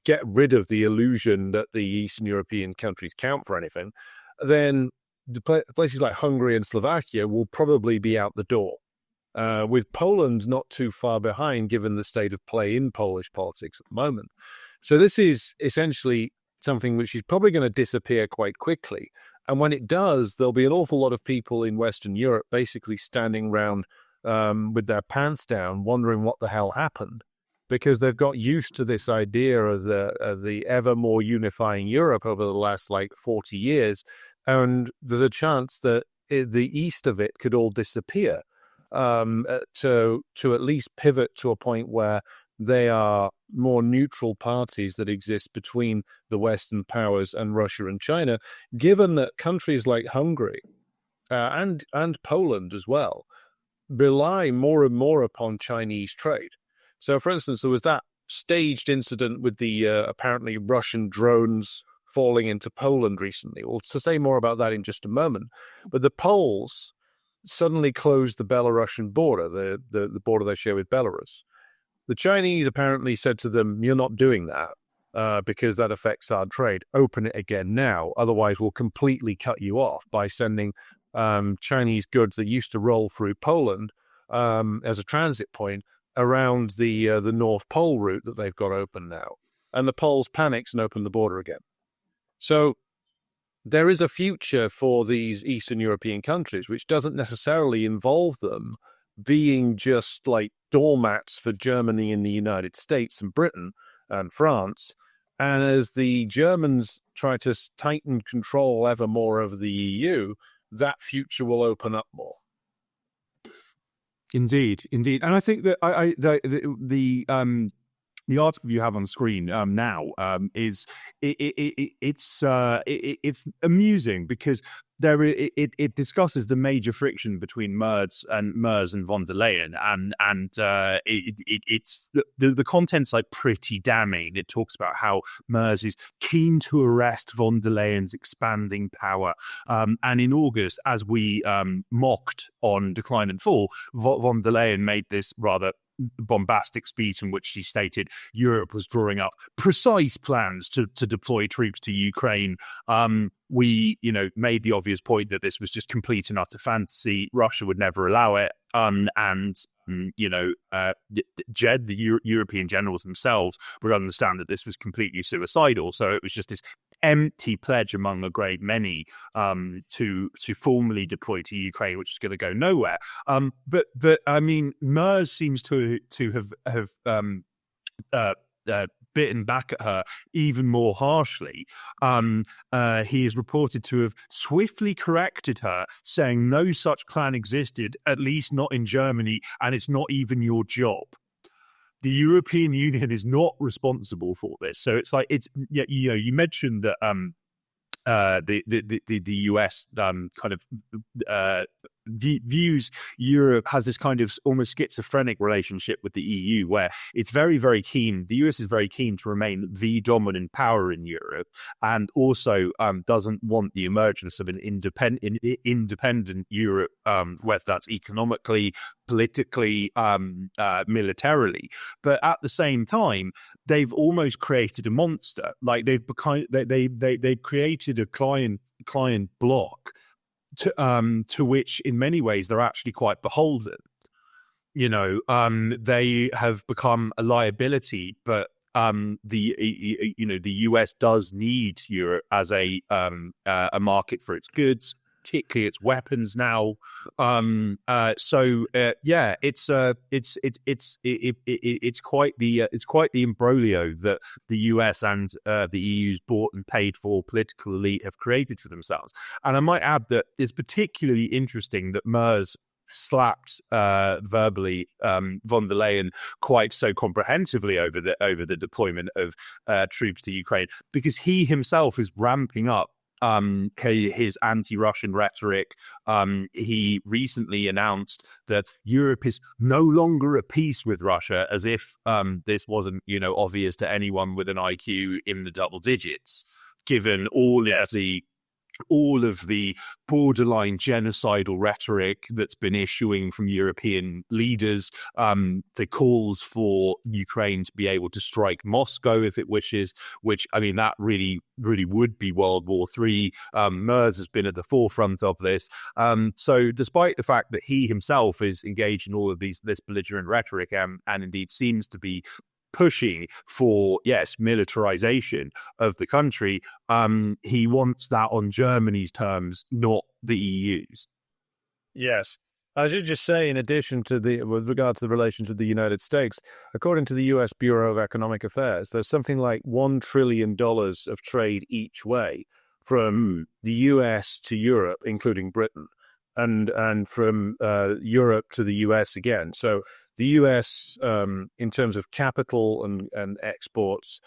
get rid of the illusion that the Eastern European countries count for anything, then the places like Hungary and Slovakia will probably be out the door, with Poland not too far behind given the state of play in Polish politics at the moment. So this is essentially something which is probably going to disappear quite quickly. And when it does, there'll be an awful lot of people in Western Europe basically standing around with their pants down, wondering what the hell happened, because they've got used to this idea of the ever more unifying Europe over the last 40 years. And there's a chance that the east of it could all disappear to at least pivot to a point where they are more neutral parties that exist between the Western powers and Russia and China, given that countries like Hungary and Poland as well rely more and more upon Chinese trade. So, for instance, there was that staged incident with the apparently Russian drones falling into Poland recently. We'll say more about that in just a moment. But the Poles suddenly closed the Belarusian border, the border they share with Belarus. The Chinese apparently said to them, "You're not doing that because that affects our trade. Open it again now. Otherwise, we'll completely cut you off by sending Chinese goods that used to roll through Poland as a transit point around the North Pole route that they've got open now." And the Poles panicked and opened the border again. So there is a future for these Eastern European countries, which doesn't necessarily involve them being just like doormats for Germany and the United States and Britain and France. And as the Germans try to tighten control ever more of the EU, that future will open up more. Indeed, indeed, and I think that the article you have on screen now is it's amusing because it discusses the major friction between Merz and von der Leyen, and it's the content's like pretty damning. It talks about how Merz is keen to arrest von der Leyen's expanding power, and in August, as we mocked on Decline and Fall, von der Leyen made this rather bombastic speech in which she stated Europe was drawing up precise plans to deploy troops to Ukraine. We, made the obvious point that this was just complete and utter fantasy. Russia would never allow it. Jed, the European generals themselves would understand that this was completely suicidal. So it was just this empty pledge among a great many to formally deploy to Ukraine, which is going to go nowhere. But I mean, Merz seems to have bitten back at her even more harshly. He is reported to have swiftly corrected her, saying no such plan existed, at least not in Germany, and it's not even your job. The European Union is not responsible for this. So it's like, you mentioned that the US kind of views Europe has this kind of almost schizophrenic relationship with the EU, where it's very, very keen. The US is very keen to remain the dominant power in Europe, and also doesn't want the emergence of an independent Europe, whether that's economically, politically, militarily. But at the same time, they've almost created a monster. Like they've created a client block to which in many ways they're actually quite beholden. They have become a liability, but the US does need Europe as a market for its goods, particularly its weapons now. It's quite the imbroglio that the US and the EU's bought and paid for political elite have created for themselves. And I might add that it's particularly interesting that Merz slapped verbally von der Leyen quite so comprehensively over the deployment of troops to Ukraine, because he himself is ramping up his anti-Russian rhetoric. He recently announced that Europe is no longer at peace with Russia, as if this wasn't, obvious to anyone with an IQ in the double digits, given all of the borderline genocidal rhetoric that's been issuing from European leaders, the calls for Ukraine to be able to strike Moscow if it wishes, which, I mean, that really, really would be World War III. Merz has been at the forefront of this. So despite the fact that he himself is engaged in all of this belligerent rhetoric, and indeed seems to be pushing for, militarization of the country, he wants that on Germany's terms, not the EU's. Yes. I should just say, in addition to with regard to the relations with the United States, according to the U.S. Bureau of Economic Affairs, there's something like $1 trillion of trade each way from the U.S. to Europe, including Britain, and from Europe to the U.S. again. So the U.S., in terms of capital and exports,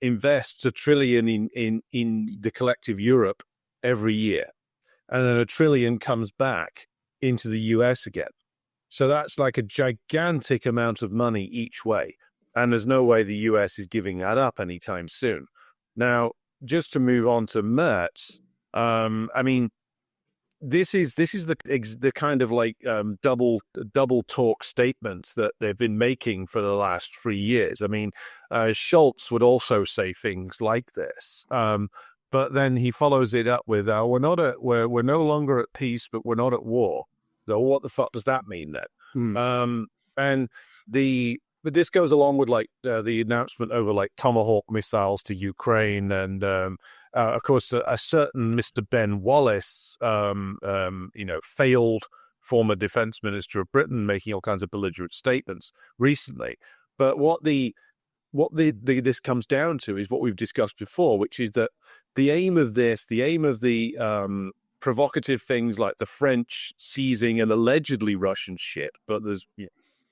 invests $1 trillion in the collective Europe every year, and then $1 trillion comes back into the U.S. again. So that's like a gigantic amount of money each way, and there's no way the U.S. is giving that up anytime soon. Now, just to move on to Merz, I mean, this is the kind of like double talk statements that they've been making for the last 3 years. I mean, Scholz would also say things like this, but then he follows it up with, we're no longer at peace, but we're not at war. So what the fuck does that mean then? But this goes along with like the announcement over like Tomahawk missiles to Ukraine, and of course a certain Mr. Ben Wallace, failed former defense minister of Britain, making all kinds of belligerent statements recently. But what this comes down to is what we've discussed before, which is that the aim of the provocative things like the French seizing an allegedly Russian ship, but there's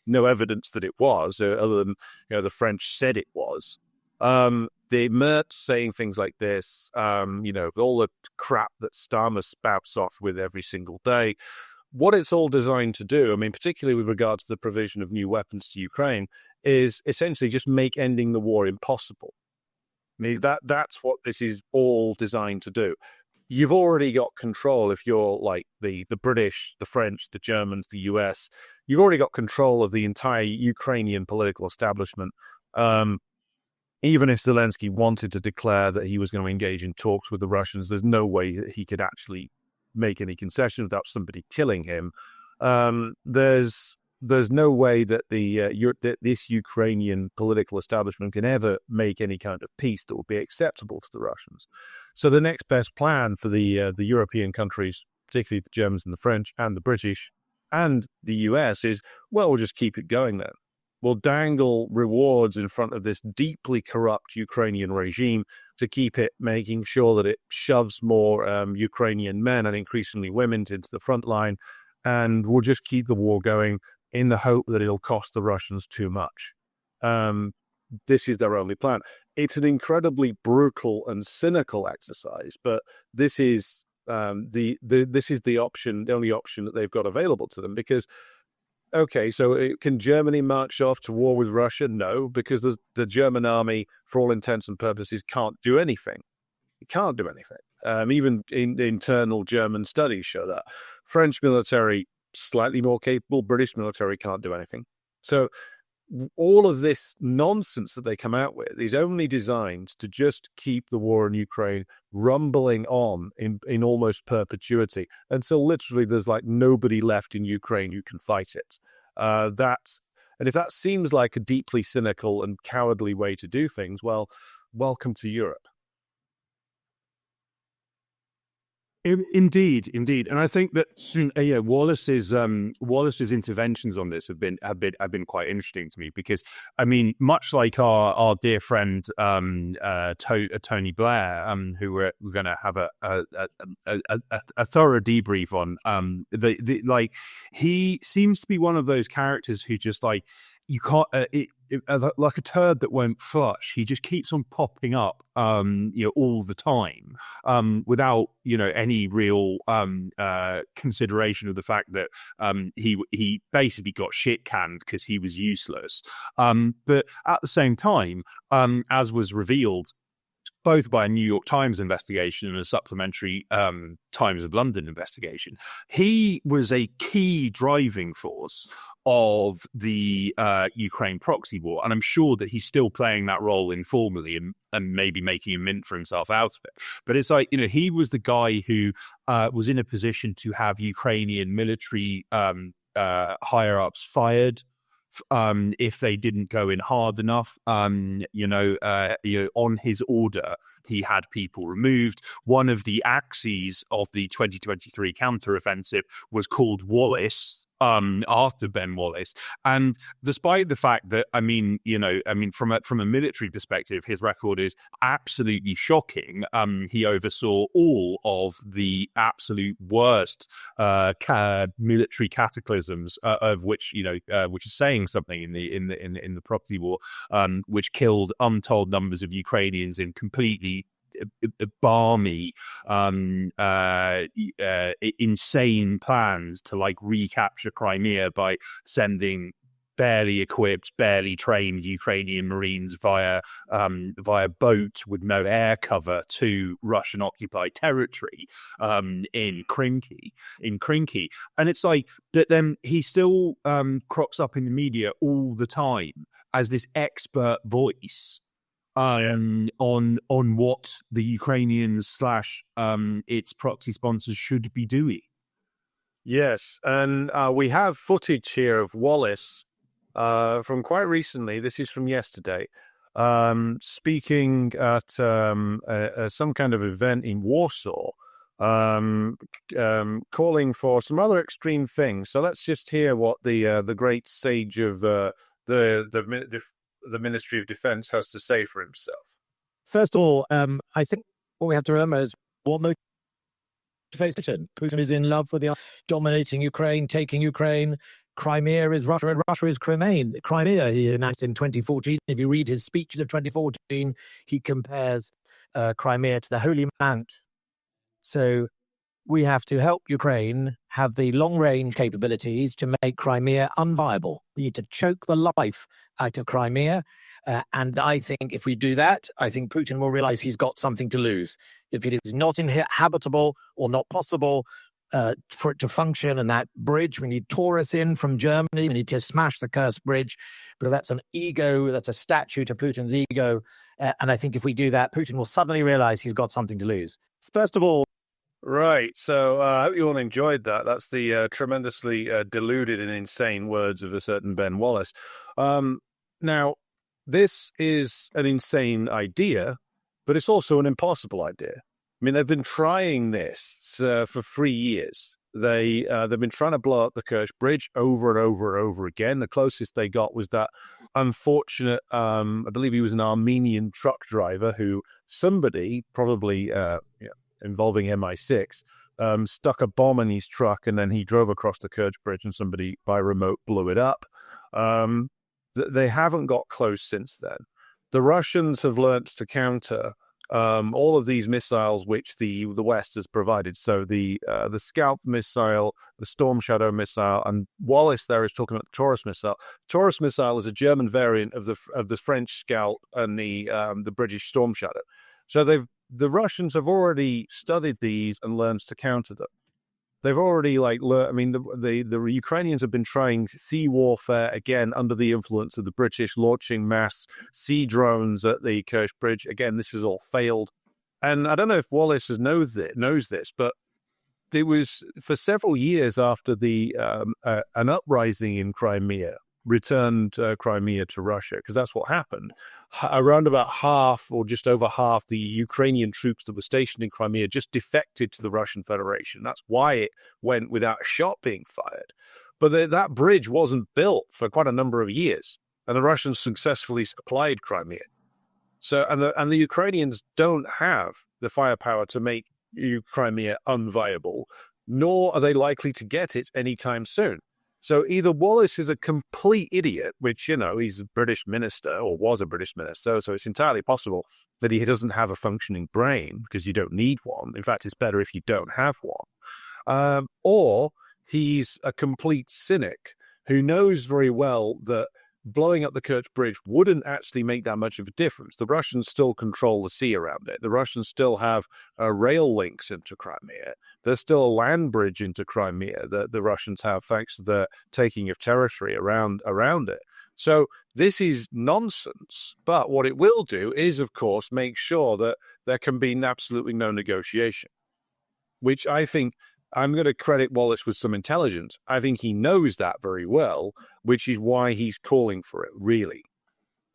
no evidence that it was, other than the French said it was. The Mert saying things like this, all the crap that Starmer spouts off with every single day. What it's all designed to do, I mean, particularly with regards to the provision of new weapons to Ukraine, is essentially just make ending the war impossible. I mean, that's what this is all designed to do. You've already got control if you're like the British, the French, the Germans, the US. You've already got control of the entire Ukrainian political establishment. Even if Zelensky wanted to declare that he was going to engage in talks with the Russians, there's no way that he could actually make any concessions without somebody killing him. There's no way that that this Ukrainian political establishment can ever make any kind of peace that would be acceptable to the Russians. So the next best plan for the European countries, particularly the Germans and the French and the British and the US, is, well, we'll just keep it going then. We'll dangle rewards in front of this deeply corrupt Ukrainian regime to keep it, making sure that it shoves more Ukrainian men and increasingly women into the front line, and we'll just keep the war going in the hope that it'll cost the Russians too much. This is their only plan. It's an incredibly brutal and cynical exercise, but this is this is the only option that they've got available to them. Because, okay, so can Germany march off to war with Russia? No, because the German army, for all intents and purposes, can't do anything. It can't do anything. Even internal German studies show that. French military, slightly more capable. British military can't do anything. So all of this nonsense that they come out with is only designed to just keep the war in Ukraine rumbling on in almost perpetuity until literally there's like nobody left in Ukraine who can fight it. And if that seems like a deeply cynical and cowardly way to do things, well, welcome to Europe. Indeed, and I think that Wallace's interventions on this have been quite interesting to me, because I mean, much like our dear friend Tony Blair, who we're going to have a thorough debrief on, like, he seems to be one of those characters who just like, you can't like a turd that won't flush. He just keeps on popping up, all the time, without any real consideration of the fact that he basically got shit canned because he was useless. But at the same time, as was revealed both by a New York Times investigation and a supplementary Times of London investigation, he was a key driving force of the Ukraine proxy war. And I'm sure that he's still playing that role informally and maybe making a mint for himself out of it. But it's like, he was the guy who was in a position to have Ukrainian military higher-ups fired if they didn't go in hard enough. On his order, he had people removed. One of the axes of the 2023 counteroffensive was called Wallace, after Ben Wallace. And despite the fact that, from a military perspective, his record is absolutely shocking. He oversaw all of the absolute worst military cataclysms, of which is saying something in the proxy war, which killed untold numbers of Ukrainians in completely balmy, insane plans to like recapture Crimea by sending barely equipped, barely trained Ukrainian Marines via boat with no air cover to Russian occupied territory in Krinky. And it's like that. Then he still crops up in the media all the time as this expert voice on what the Ukrainians / its proxy sponsors should be doing. Yes, and we have footage here of Wallace from quite recently. This is from yesterday, speaking at some kind of event in Warsaw, calling for some rather extreme things. So let's just hear what the great sage of the Ministry of Defense has to say for himself. First of all, I think what we have to remember is what face Putin. Putin is in love with the dominating Ukraine, taking Ukraine. Crimea is Russia, and Russia is Crimea, he announced in 2014. If you read his speeches of 2014, he compares Crimea to the Holy Mount. So we have to help Ukraine have the long-range capabilities to make Crimea unviable. We need to choke the life out of Crimea. And I think if we do that, I think Putin will realize he's got something to lose. If it is not inhabitable or not possible for it to function, and that bridge, we need tourists in from Germany, we need to smash the cursed bridge, because that's an ego, that's a statue to Putin's ego. And I think if we do that, Putin will suddenly realize he's got something to lose. First of all, right. So I hope you all enjoyed that. That's the tremendously deluded and insane words of a certain Ben Wallace. Now, this is an insane idea, but it's also an impossible idea. I mean, they've been trying this for 3 years. They've been trying to blow up the Kerch Bridge over and over and over again. The closest they got was that unfortunate, I believe he was an Armenian truck driver who somebody, probably involving MI6, stuck a bomb in his truck, and then he drove across the Kerch Bridge and somebody by remote blew it up. They haven't got close since then. The Russians have learnt to counter all of these missiles which the West has provided. So the Scalp missile, the Storm Shadow missile, and Wallace there is talking about the Taurus missile. Taurus missile is a German variant of the French Scalp and the British Storm Shadow. So the Russians have already studied these and learned to counter them. They've already learned. I mean, the Ukrainians have been trying sea warfare again under the influence of the British, launching mass sea drones at the Kerch Bridge. Again, this has all failed. And I don't know if Wallace knows this, but it was for several years after an uprising in Crimea returned Crimea to Russia, because that's what happened. Around about half, or just over half, the Ukrainian troops that were stationed in Crimea just defected to the Russian Federation. That's why it went without a shot being fired. But that bridge wasn't built for quite a number of years, and the Russians successfully supplied Crimea. So, and the Ukrainians don't have the firepower to make Crimea unviable, nor are they likely to get it anytime soon. So either Wallace is a complete idiot, which, he's a British minister or was a British minister, so it's entirely possible that he doesn't have a functioning brain, because you don't need one. In fact, it's better if you don't have one. Or he's a complete cynic who knows very well that blowing up the Kerch Bridge wouldn't actually make that much of a difference. The Russians still control the sea around it. The Russians still have rail links into Crimea. There's still a land bridge into Crimea that the Russians have, thanks to the taking of territory around it. So this is nonsense. But what it will do is, of course, make sure that there can be absolutely no negotiation, which I think I'm going to credit Wallace with some intelligence. I think he knows that very well, which is why he's calling for it, really.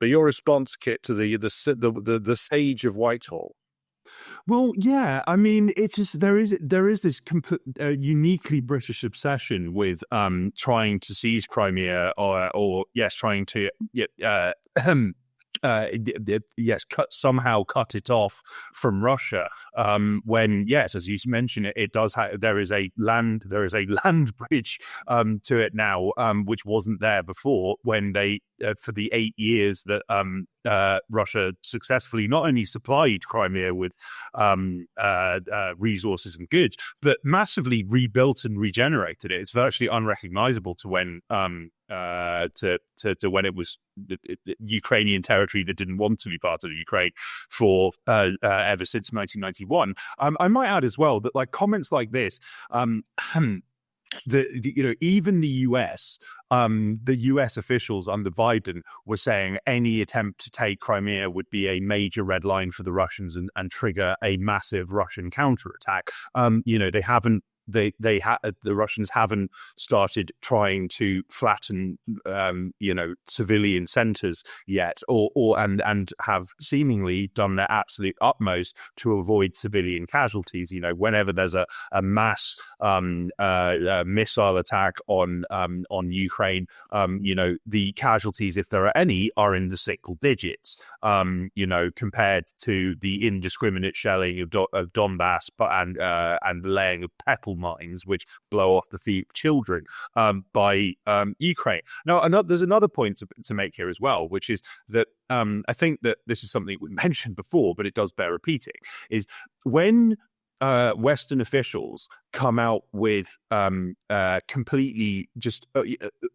But your response, Kit, to the sage of Whitehall. Well, yeah, I mean, it's just there is this uniquely British obsession with trying to seize Crimea, or trying to somehow cut it off from Russia. When, yes, as you mentioned, it does have, there is a land bridge to it now, which wasn't there before, when they for the 8 years that Russia successfully not only supplied Crimea with resources and goods, but massively rebuilt and regenerated it. It's virtually unrecognizable to when to when it was Ukrainian territory that didn't want to be part of Ukraine for ever since 1991. I might add as well that comments like this, even the US officials under Biden were saying any attempt to take Crimea would be a major red line for the Russians and trigger a massive Russian counterattack. They haven't the Russians haven't started trying to flatten civilian centers yet, and have seemingly done their absolute utmost to avoid civilian casualties. Whenever there's a mass missile attack on Ukraine, the casualties, if there are any, are in the single digits, compared to the indiscriminate shelling of Donbass and laying of petal mines which blow off the feet of children by Ukraine. Now, there's another point to make here as well, which is that I think that this is something we mentioned before, but it does bear repeating, is when Western officials come out with completely just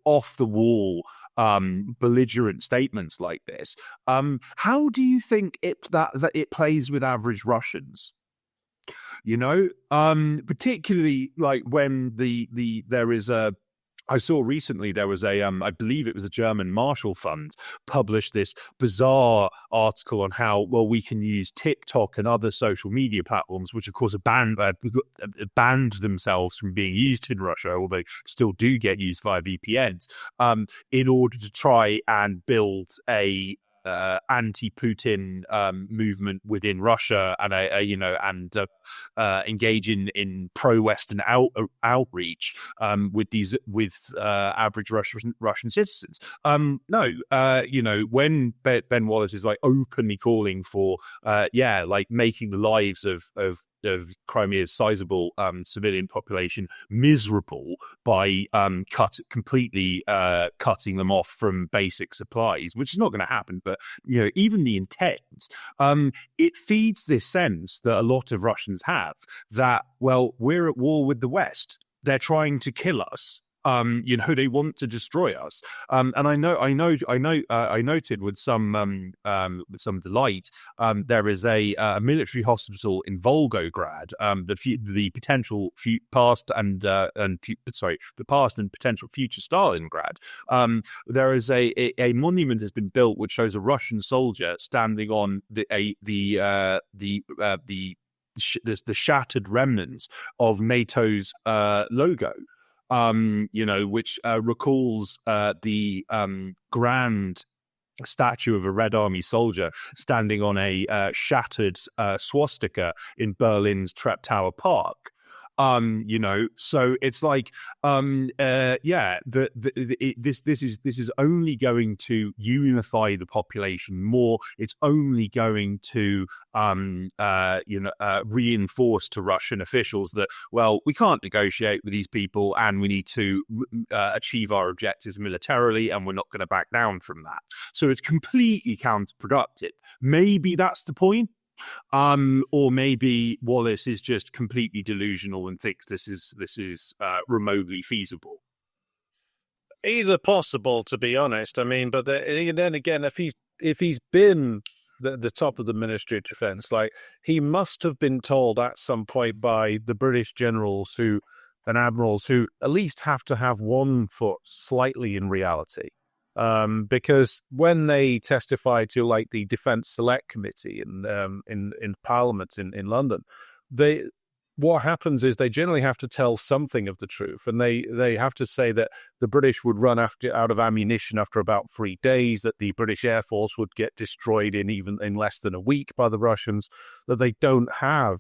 off the wall belligerent statements like this, how do you think that it plays with average Russians? Particularly like when there is I saw recently there was I believe it was a German Marshall Fund published this bizarre article on how we can use TikTok and other social media platforms, which of course are banned themselves from being used in Russia, although still do get used via VPNs, in order to try and build a anti-Putin movement within Russia, and engage in pro-Western outreach with average Russian citizens. When Ben Wallace is like openly calling for making the lives of Crimea's sizable civilian population miserable by completely cutting them off from basic supplies, which is not going to happen. But even the intent, it feeds this sense that a lot of Russians have that, we're at war with the West. They're trying to kill us. They want to destroy us. And I noted with some delight, there is a military hospital in Volgograd, the potential past and potential future Stalingrad. There is a monument has been built which shows a Russian soldier standing on the shattered remnants of NATO's logo. Which recalls the grand statue of a Red Army soldier standing on a shattered swastika in Berlin's Treptower Park. So it's like, this is only going to unify the population more. It's only going to, reinforce to Russian officials that, we can't negotiate with these people, and we need to achieve our objectives militarily, and we're not going to back down from that. So it's completely counterproductive. Maybe that's the point. Or maybe Wallace is just completely delusional and thinks this is remotely feasible. Either possible, to be honest. I mean, but then again, if he's been the top of the Ministry of Defence, like, he must have been told at some point by the British generals and admirals who at least have to have one foot slightly in reality. Because when they testify to like the Defence Select Committee in Parliament in London, what happens is they generally have to tell something of the truth, and they have to say that the British would run out of ammunition after about 3 days, that the British Air Force would get destroyed in less than a week by the Russians, that they don't have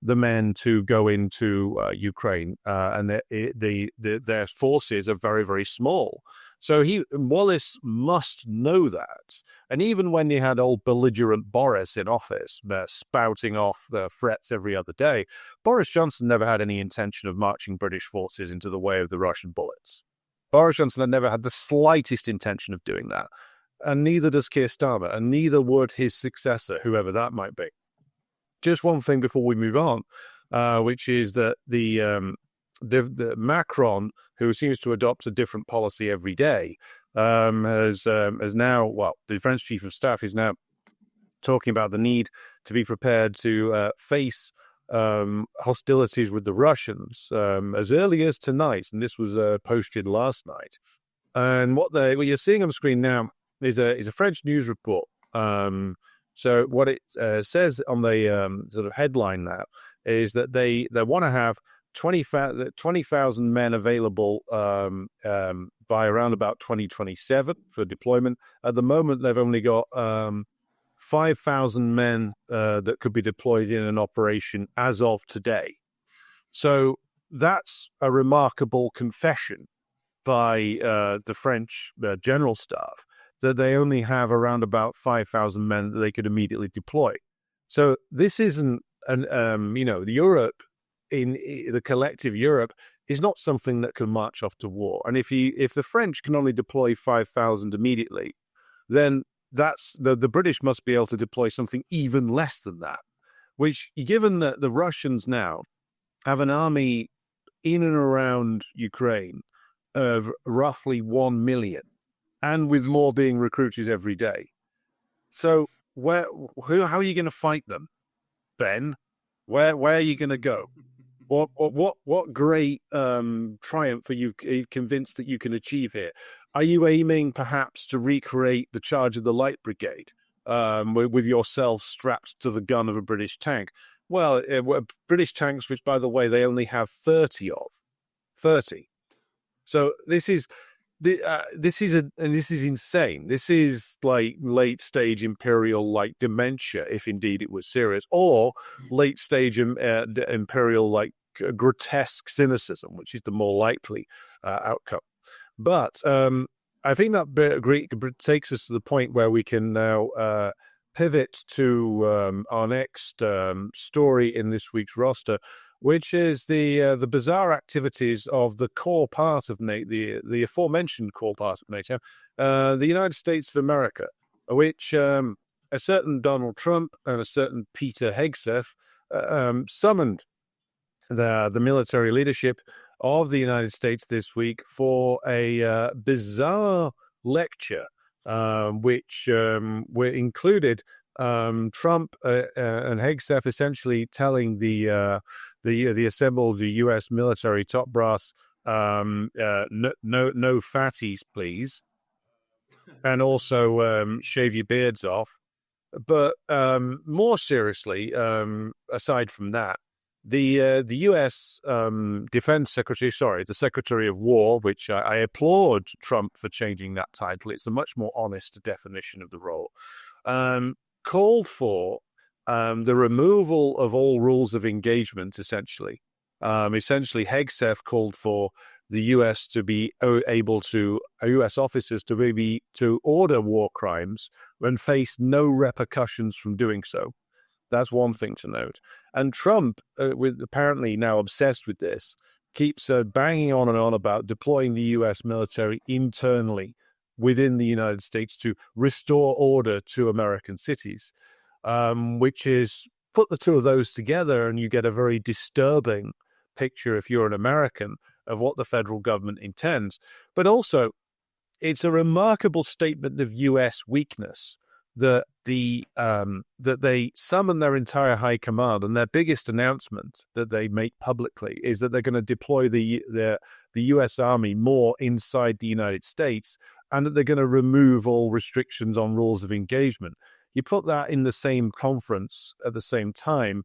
the men to go into Ukraine, and their forces are very, very small. So Wallace must know that. And even when you had old belligerent Boris in office, spouting off threats every other day, Boris Johnson never had any intention of marching British forces into the way of the Russian bullets. Boris Johnson had never had the slightest intention of doing that. And neither does Keir Starmer, and neither would his successor, whoever that might be. Just one thing before we move on, which is that the Macron, who seems to adopt a different policy every day, has now, the French chief of staff is now talking about the need to be prepared to face hostilities with the Russians as early as tonight, and this was posted last night. And what you're seeing on the screen now is a French news report. So what it says on the sort of headline now is that they want to have 20,000 men available by around about 2027 for deployment. At the moment, they've only got 5,000 men that could be deployed in an operation as of today. So that's a remarkable confession by the French general staff that they only have around about 5,000 men that they could immediately deploy. So this isn't Europe, in the collective Europe, is not something that can march off to war. And if the French can only deploy 5,000 immediately, then that's the British must be able to deploy something even less than that. Which, given that the Russians now have an army in and around Ukraine of roughly 1 million, and with more being recruited every day. So how are you going to fight them, Ben? Where are you going to go? What great triumph are you convinced that you can achieve here? Are you aiming perhaps to recreate the charge of the Light Brigade with yourself strapped to the gun of a British tank? Well, British tanks, which, by the way, they only have 30 of. 30. So this is insane. This is like late stage imperial like dementia, if indeed it was serious, or late stage imperial like grotesque cynicism, which is the more likely outcome. But I think that takes us to the point where we can now pivot to our next story in this week's roster, which is the bizarre activities of the core part of NATO, the aforementioned core part of NATO, the United States of America, which a certain Donald Trump and a certain Peter Hegseth summoned the military leadership of the United States this week for a bizarre lecture, which were included Trump and Hegseth essentially telling the assembled U.S. military top brass, no fatties, please, and also shave your beards off. But more seriously, aside from that, the U.S. Defense Secretary, the Secretary of War, which I applaud Trump for changing that title. It's a much more honest definition of the role. Called for the removal of all rules of engagement, essentially. Hegseth called for the U.S. to be able to, U.S. officers to order war crimes when face no repercussions from doing so. That's one thing to note. And Trump, with apparently now obsessed with this, keeps banging on and on about deploying the U.S. military internally within the United States to restore order to American cities, which is put the two of those together and you get a very disturbing picture, if you're an American, of what the federal government intends. But also, it's a remarkable statement of U.S. weakness that that they summon their entire high command, and their biggest announcement that they make publicly is that they're going to deploy the U.S. Army more inside the United States, and that they're going to remove all restrictions on rules of engagement. You put that in the same conference at the same time,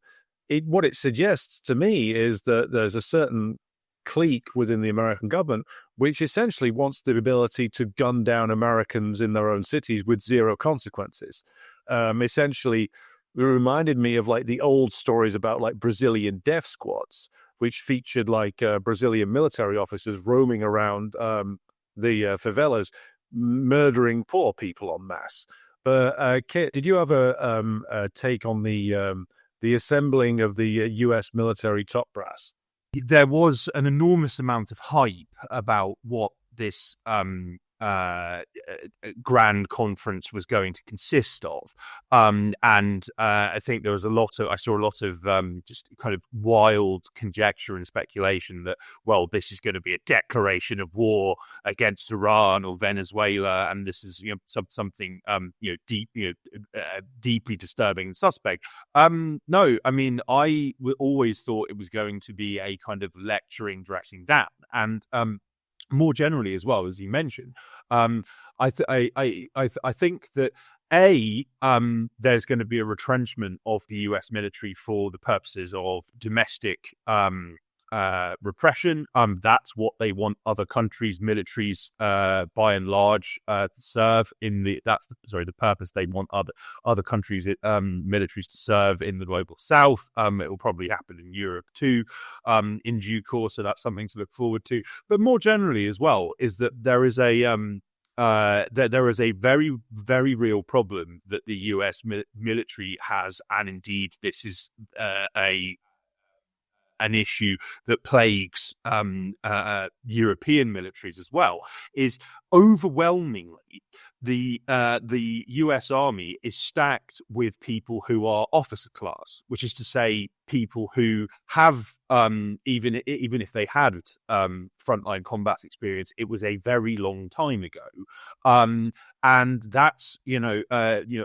what it suggests to me is that there's a certain clique within the American government which essentially wants the ability to gun down Americans in their own cities with zero consequences. Essentially, it reminded me of like the old stories about like Brazilian death squads, which featured like Brazilian military officers roaming around the favelas, murdering poor people en masse. But Kit, did you have a take on the assembling of the U.S. military top brass? There was an enormous amount of hype about what this grand conference was going to consist of, and I think there was I saw a lot of just kind of wild conjecture and speculation that, well, this is going to be a declaration of war against Iran or Venezuela, and this is something deeply disturbing and suspect. No, I mean, I always thought it was going to be a kind of lecturing, dressing down, and more generally as well, as you mentioned, I think that there's going to be a retrenchment of the U.S. military for the purposes of domestic repression. That's what they want other countries' militaries, by and large, to serve in the. The purpose they want other countries' militaries to serve in the global south. It will probably happen in Europe too, in due course. So that's something to look forward to. But more generally as well is that there is a there is a very, very real problem that the U.S. military has, and indeed this is an issue that plagues European militaries as well, is overwhelmingly the U.S. Army is stacked with people who are officer class, which is to say people who have even if they had frontline combat experience, it was a very long time ago, and that's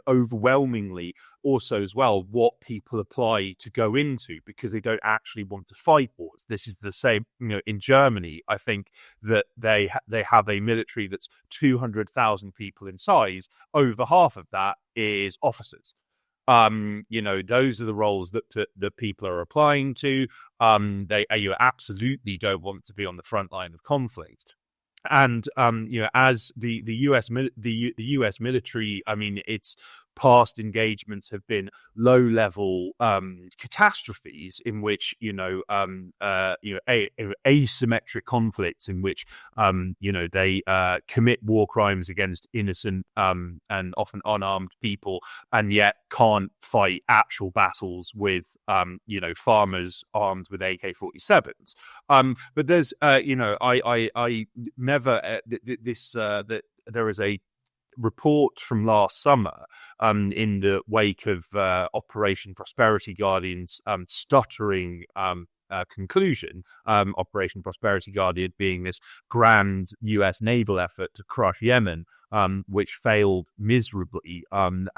overwhelmingly also as well what people apply to go into, because they don't actually want to fight wars. This is the same, in Germany. I think that they have a military that's 200,000 people in size. Over half of that is officers. Those are the roles that people are applying to. You absolutely don't want to be on the front line of conflict. And as the US military, I mean, its past engagements have been low-level catastrophes in which asymmetric conflicts in which they commit war crimes against innocent and often unarmed people, and yet can't fight actual battles with farmers armed with AK-47s. But there's I never that there is a report from last summer in the wake of Operation Prosperity Guardian's stuttering conclusion. Operation Prosperity Guardian being this grand US naval effort to crush Yemen, which failed miserably and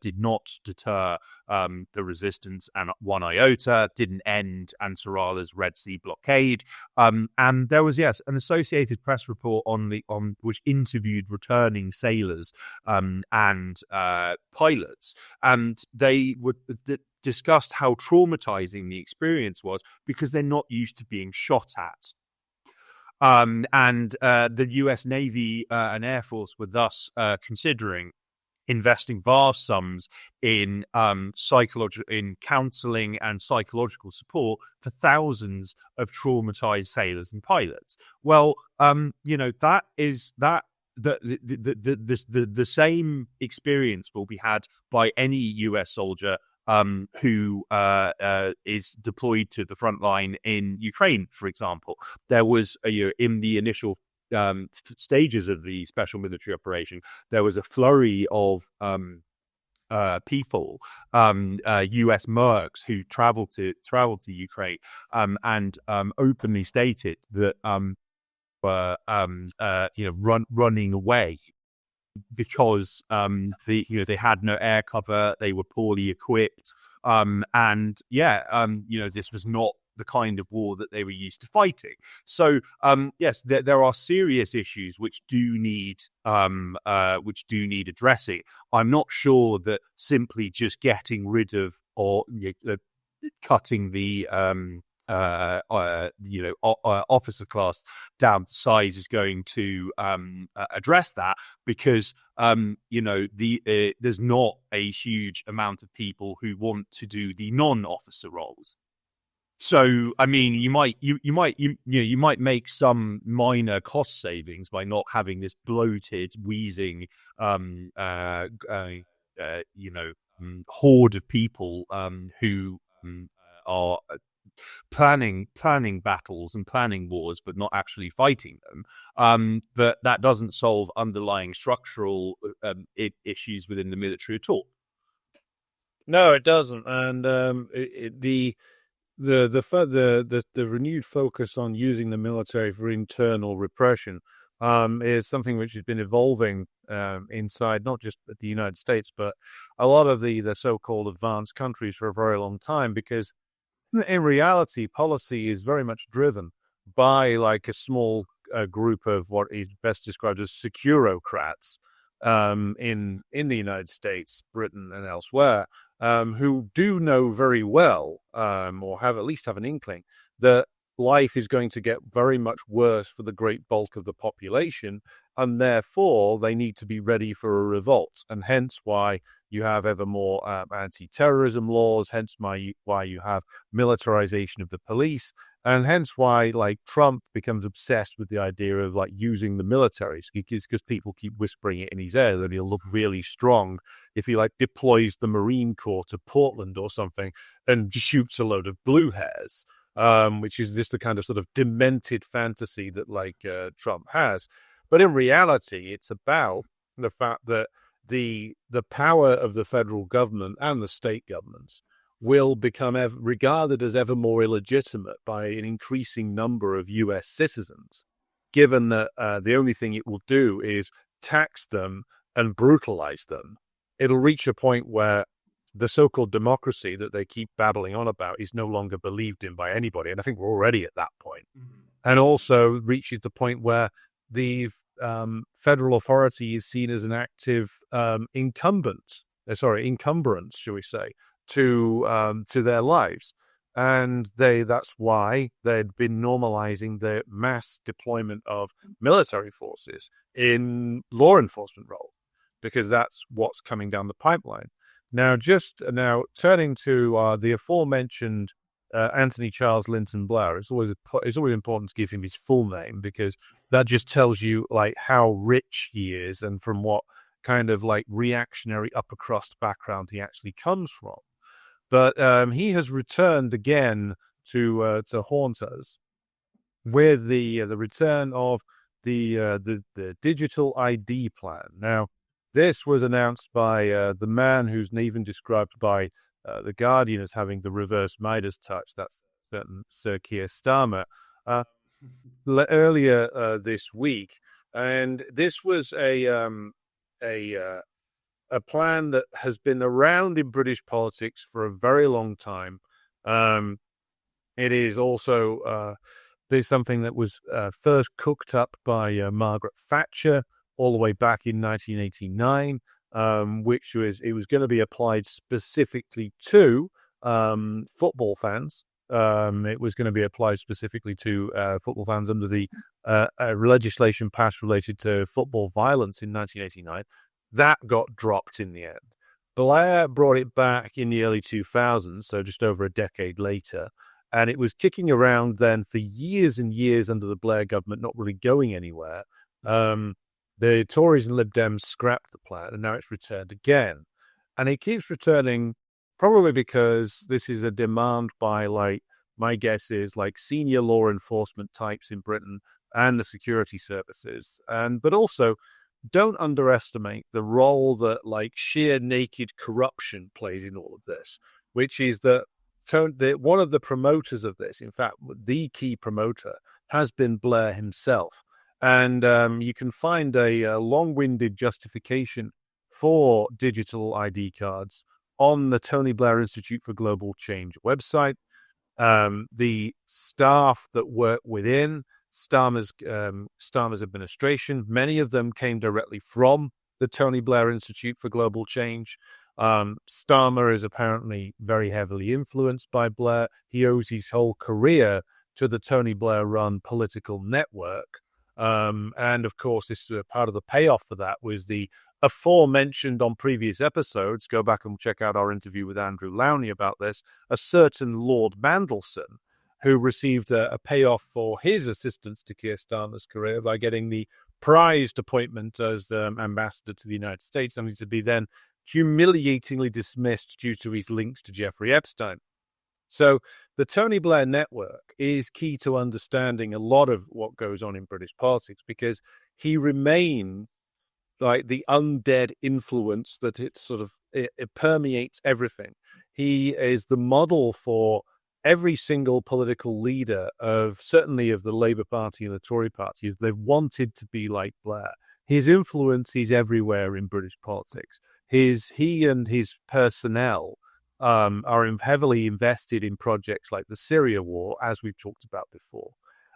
did not deter the resistance and one iota, didn't end Ansarallah's Red Sea blockade. And there was, yes, an Associated Press report on which interviewed returning sailors and pilots, and they would discussed how traumatizing the experience was because they're not used to being shot at. The US Navy and Air Force were thus considering investing vast sums in in counseling and psychological support for thousands of traumatized sailors and pilots. Well, that is that. The same experience will be had by any US soldier who is deployed to the front line in Ukraine, for example. There was in the initial stages of the special military operation, there was a flurry of people, US mercs who traveled to Ukraine and openly stated that were running away because they had no air cover, they were poorly equipped, this was not the kind of war that they were used to fighting. So yes, there are serious issues which do need addressing. I'm not sure that simply just getting rid of or cutting the officer class down to size is going to address that, because there's not a huge amount of people who want to do the non-officer roles. So, I mean, you might make some minor cost savings by not having this bloated, wheezing, horde of people who are planning battles and planning wars, but not actually fighting them. But that doesn't solve underlying structural issues within the military at all. No, it doesn't. And the renewed focus on using the military for internal repression is something which has been evolving inside not just the United States, but a lot of the so-called advanced countries for a very long time, because in reality, policy is very much driven by like a small group of what is best described as securocrats in the United States, Britain, and elsewhere, who do know very well, or have at least have an inkling, that life is going to get very much worse for the great bulk of the population, and therefore they need to be ready for a revolt, and hence why you have ever more anti-terrorism laws, hence why you have militarization of the police, and hence why like Trump becomes obsessed with the idea of like using the military, because people keep whispering it in his ear that he'll look really strong if he like deploys the Marine Corps to Portland or something and shoots a load of blue hairs. Which is just the kind of sort of demented fantasy that like Trump has. But in reality, it's about the fact that the power of the federal government and the state governments will become regarded as ever more illegitimate by an increasing number of U.S. citizens, given that the only thing it will do is tax them and brutalize them. It'll reach a point where the so-called democracy that they keep babbling on about is no longer believed in by anybody. And I think we're already at that point. Mm-hmm. And also reaches the point where the federal authority is seen as an active encumbrance, shall we say, to their lives. And that's why they'd been normalizing the mass deployment of military forces in law enforcement roles, because that's what's coming down the pipeline. Now, turning to the aforementioned Anthony Charles Lynton Blair, it's always important to give him his full name, because that just tells you like how rich he is and from what kind of like reactionary upper crust background he actually comes from. But he has returned again to haunt us with the return of the digital ID plan. Now, this was announced by the man who's even described by The Guardian as having the reverse Midas touch. That's certain Sir Keir Starmer earlier this week, and this was a plan that has been around in British politics for a very long time. It is also something that was first cooked up by Margaret Thatcher all the way back in 1989, which was going to be applied specifically to football fans. It was going to be applied specifically to football fans under the legislation passed related to football violence in 1989. That got dropped in the end. Blair brought it back in the early 2000s, so just over a decade later, and it was kicking around then for years and years under the Blair government, not really going anywhere. The Tories and Lib Dems scrapped the plan, and now it's returned again. And it keeps returning probably because this is a demand by, like, my guess is, like, senior law enforcement types in Britain and the security services. But also, don't underestimate the role that, like, sheer naked corruption plays in all of this, which is that one of the promoters of this, in fact, the key promoter, has been Blair himself. And you can find a long-winded justification for digital ID cards on the Tony Blair Institute for Global Change website. The staff that work within Starmer's administration, many of them came directly from the Tony Blair Institute for Global Change. Starmer is apparently very heavily influenced by Blair. He owes his whole career to the Tony Blair-run political network. And of course, this part of the payoff for that was the aforementioned on previous episodes. Go back and check out our interview with Andrew Lowney about this. A certain Lord Mandelson, who received a payoff for his assistance to Keir Starmer's career by getting the prized appointment as ambassador to the United States, only to be then humiliatingly dismissed due to his links to Jeffrey Epstein. So the Tony Blair network is key to understanding a lot of what goes on in British politics, because he remained like the undead influence that it permeates everything. He is the model for every single political leader certainly of the Labour Party and the Tory Party. They've wanted to be like Blair. His influence is everywhere in British politics. He and his personnel are heavily invested in projects like the Syria war, as we've talked about before.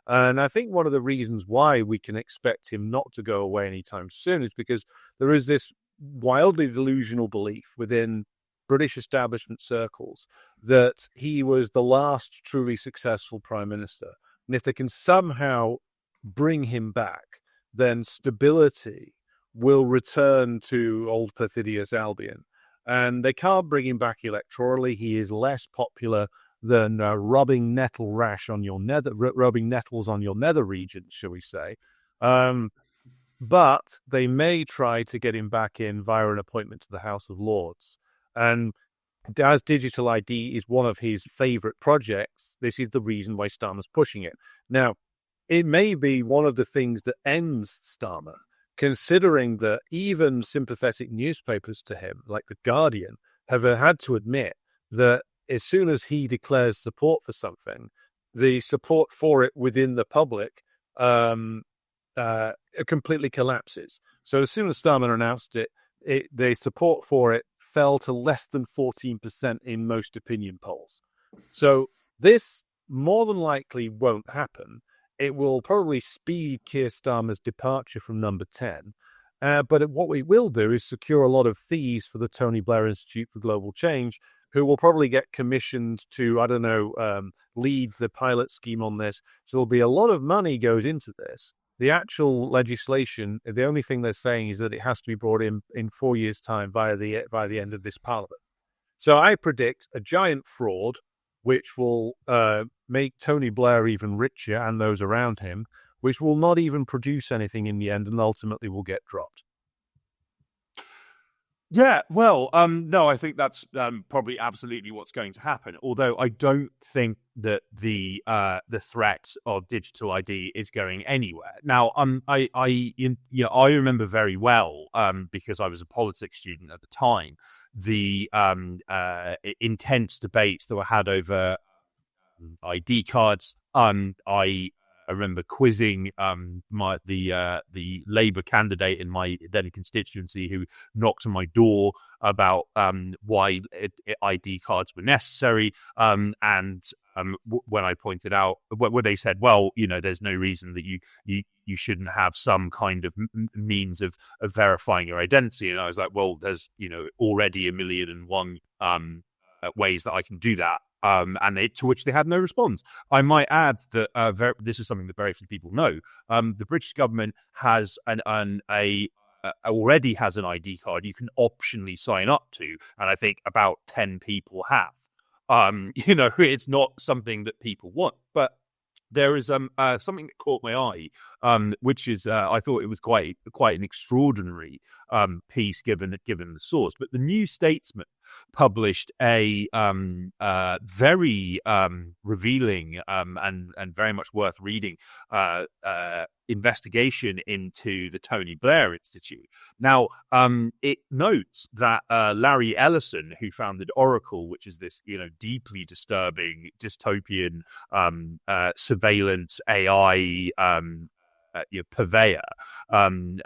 And I think one of the reasons why we can expect him not to go away anytime soon is because there is this wildly delusional belief within British establishment circles that he was the last truly successful prime minister. And if they can somehow bring him back, then stability will return to old perfidious Albion. And they can't bring him back electorally. He is less popular than rubbing nettles on your nether regions, shall we say. But they may try to get him back in via an appointment to the House of Lords. And as digital ID is one of his favorite projects, this is the reason why Starmer's pushing it. Now, it may be one of the things that ends Starmer, considering that even sympathetic newspapers to him, like The Guardian, have had to admit that as soon as he declares support for something, the support for it within the public completely collapses. So as soon as Starmer announced it, the support for it fell to less than 14% in most opinion polls. So this more than likely won't happen. It will probably speed Keir Starmer's departure from number 10. But what we will do is secure a lot of fees for the Tony Blair Institute for Global Change, who will probably get commissioned to, lead the pilot scheme on this. So there'll be a lot of money goes into this. The actual legislation, the only thing they're saying is that it has to be brought in 4 years' time by the end of this parliament. So I predict a giant fraud, which will make Tony Blair even richer and those around him, which will not even produce anything in the end and ultimately will get dropped. Yeah, well, no, I think that's probably absolutely what's going to happen. Although I don't think that the threat of digital ID is going anywhere. Now, I remember very well, because I was a politics student at the time, the intense debates that were had over ID cards. I remember quizzing the Labour candidate in my then constituency who knocked on my door about why ID cards were necessary. And when I pointed out, when they said, well, there's no reason that you shouldn't have some kind of means of verifying your identity. And I was like, well, there's already 1,000,001 ways that I can do that. To which they had no response. I might add that this is something that very few people know. The British government has already has an ID card you can optionally sign up to, and I think about 10 people have. It's not something that people want, but there is something that caught my eye, which is I thought it was quite an extraordinary piece given the source. But the New Statesman published a very revealing and very much worth reading investigation into the Tony Blair Institute. Now, it notes that Larry Ellison, who founded Oracle, which is this deeply disturbing dystopian surveillance AI purveyor, and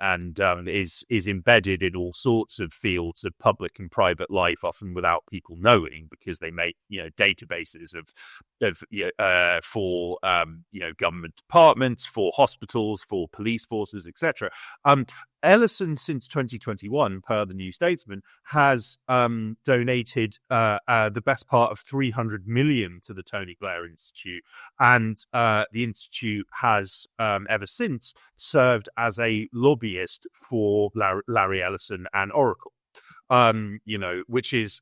is embedded in all sorts of fields of public and private life, often without people knowing, because they make databases for government departments, for hospitals, for police forces, etc. Ellison, since 2021, per the New Statesman, has donated the best part of 300 million to the Tony Blair Institute, and the institute has ever since served as a lobbyist for Larry Ellison and Oracle. Which is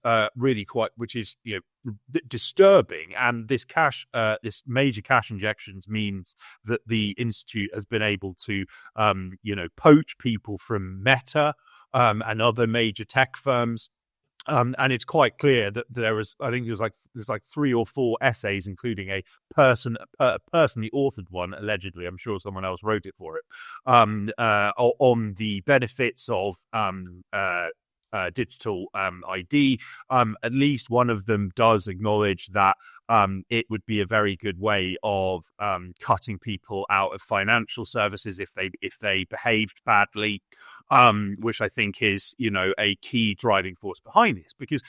disturbing. And this this major cash injections means that the institute has been able to, poach people from Meta and other major tech firms. And it's quite clear that there's 3 or 4 essays, including a personally authored one, allegedly. I'm sure someone else wrote it for it, on the benefits of digital ID. At least one of them does acknowledge that it would be a very good way of cutting people out of financial services if they behaved badly, which I think is a key driving force behind this, because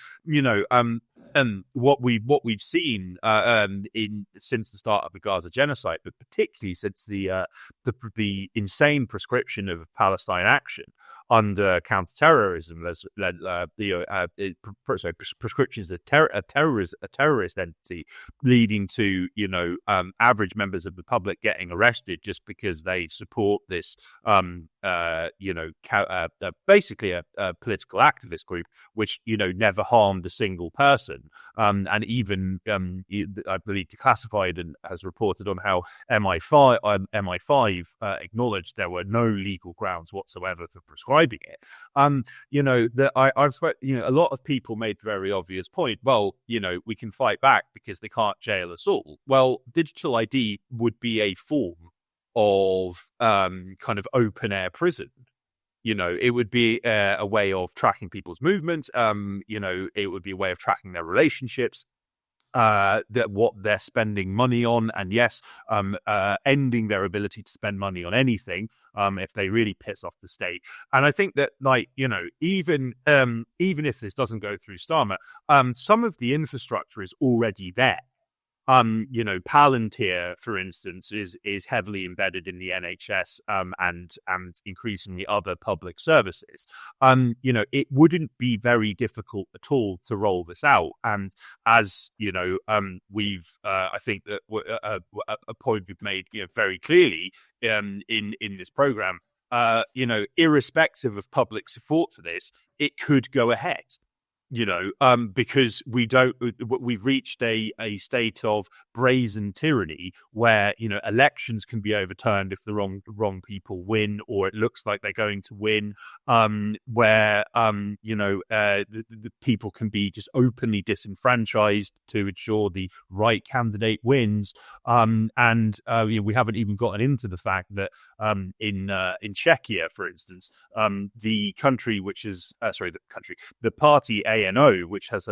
what we've seen in since the start of the Gaza genocide, but particularly since the insane prescription of Palestine action under counterterrorism, prescriptions of a terrorist entity, leading to average members of the public getting arrested just because they support this basically a political activist group which never harmed a single person. And even I believe Declassified and has reported on how MI5 acknowledged there were no legal grounds whatsoever for prescribing it. I've spoken, a lot of people made the very obvious point. Well, we can fight back because they can't jail us all. Well, digital ID would be a form of kind of open air prison. It would be a way of tracking people's movements. It would be a way of tracking their relationships, what they're spending money on, and yes, ending their ability to spend money on anything if they really piss off the state. And I think that, even if this doesn't go through Starmer, some of the infrastructure is already there. Palantir, for instance, is heavily embedded in the NHS and increasingly other public services. It wouldn't be very difficult at all to roll this out. And as we've I think that a point we've made very clearly in this program, irrespective of public support for this, it could go ahead. Because we've reached a state of brazen tyranny where, elections can be overturned if the wrong people win, or it looks like they're going to win, where, the people can be just openly disenfranchised to ensure the right candidate wins. We haven't even gotten into the fact that in Czechia, for instance, the party ANO, which has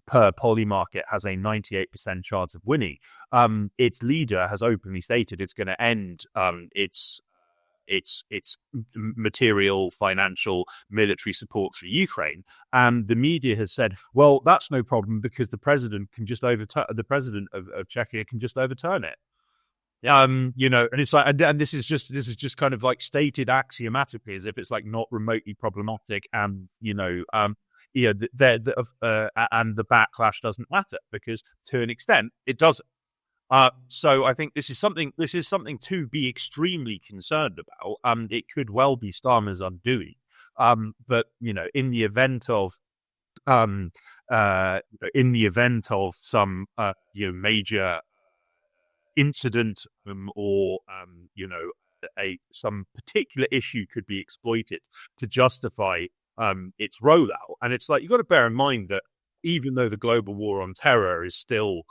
per Polymarket has a 98% chance of winning. Its leader has openly stated it's going to end its material, financial, military support for Ukraine, and the media has said, "Well, that's no problem because the president can just overturn. The president of Czechia can just overturn it." And it's like, and this is just kind of like stated axiomatically as if it's like not remotely problematic, and and the backlash doesn't matter because to an extent it doesn't. So I think this is something to be extremely concerned about. It could well be Starmer's undoing. But in the event of some major incident or some particular issue could be exploited to justify its rollout. And it's like, you've got to bear in mind that even though the global war on terror is still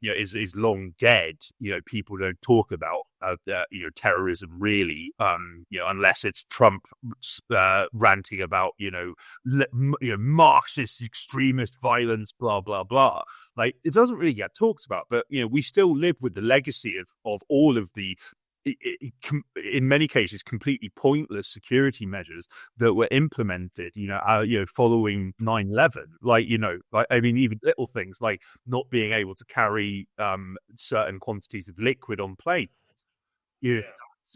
is long dead, people don't talk about terrorism really, unless it's Trump ranting about Marxist extremist violence, blah blah blah. Like, it doesn't really get talked about, but we still live with the legacy of all of the in many cases completely pointless security measures that were implemented following 9/11. Even little things like not being able to carry certain quantities of liquid on planes.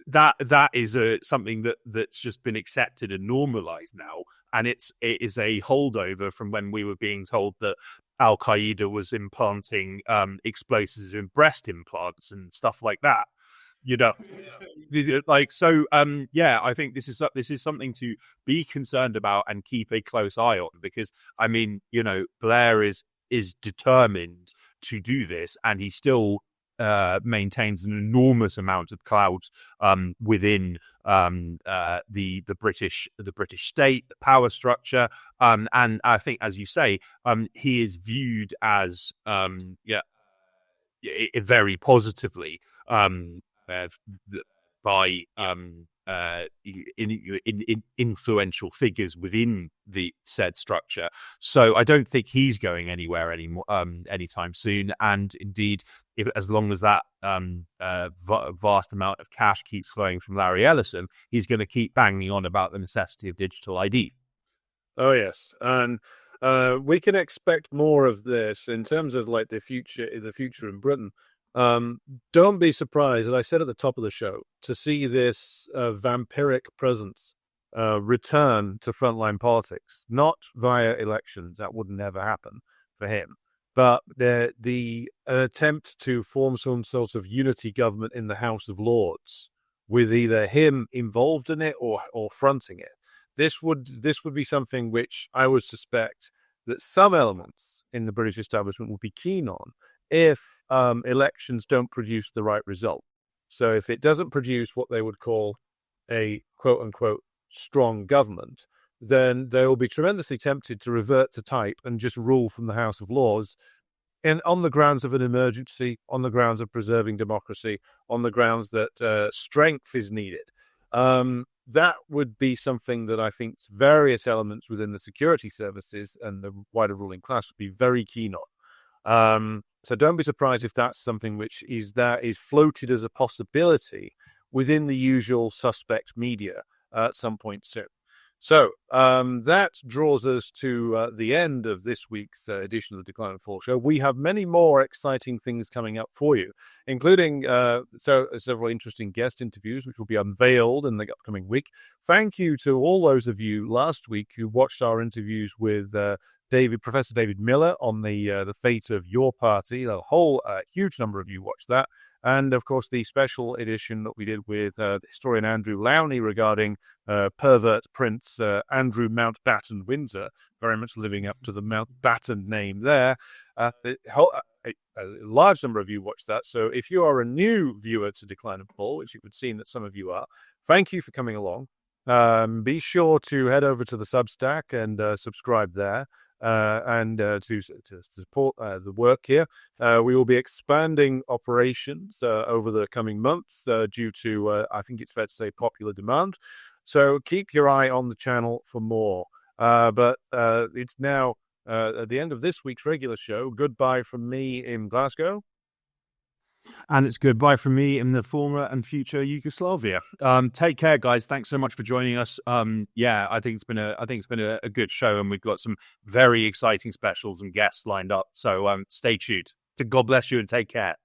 That is something that's just been accepted and normalized now, and it is a holdover from when we were being told that Al Qaeda was implanting explosives in breast implants and stuff like that. I think this is something to be concerned about and keep a close eye on, because Blair is determined to do this, and he still maintains an enormous amount of clout within the British state, the power structure, and I think, as you say, he is viewed as very positively by influential figures within the said structure. So I don't think he's going anywhere anymore anytime soon. And indeed, as long as that vast amount of cash keeps flowing from Larry Ellison, he's going to keep banging on about the necessity of digital ID. Oh yes, and We can expect more of this in terms of like the future in Britain. Don't be surprised, as I said at the top of the show, to see this vampiric presence return to frontline politics, not via elections. That would never happen for him. But the attempt to form some sort of unity government in the House of Lords, with either him involved in it or fronting it, this would be something which I would suspect that some elements in the British establishment would be keen on if elections don't produce the right result. So if it doesn't produce what they would call a quote-unquote strong government, then they will be tremendously tempted to revert to type and just rule from the House of Lords, and on the grounds of an emergency, on the grounds of preserving democracy, on the grounds that strength is needed. That would be something that I think various elements within the security services and the wider ruling class would be very keen on. So don't be surprised if that's something which is floated as a possibility within the usual suspect media at some point soon. So that draws us to the end of this week's edition of the Decline and Fall Show. We have many more exciting things coming up for you, including several interesting guest interviews, which will be unveiled in the upcoming week. Thank you to all those of you last week who watched our interviews with Professor David Miller on the fate of your party. A whole huge number of you watched that. And, of course, the special edition that we did with historian Andrew Lowney regarding pervert Prince Andrew Mountbatten Windsor, very much living up to the Mountbatten name there. A large number of you watched that. So if you are a new viewer to Decline and Fall, which it would seem that some of you are, thank you for coming along. Be sure to head over to the Substack and subscribe there. And to support the work here. We will be expanding operations over the coming months due to, I think it's fair to say, popular demand. So keep your eye on the channel for more. But it's now at the end of this week's regular show. Goodbye from me in Glasgow. And it's goodbye from me in the former and future Yugoslavia. Take care, guys. Thanks so much for joining us. I think it's been a good show, and we've got some very exciting specials and guests lined up. So stay tuned. God bless you and take care.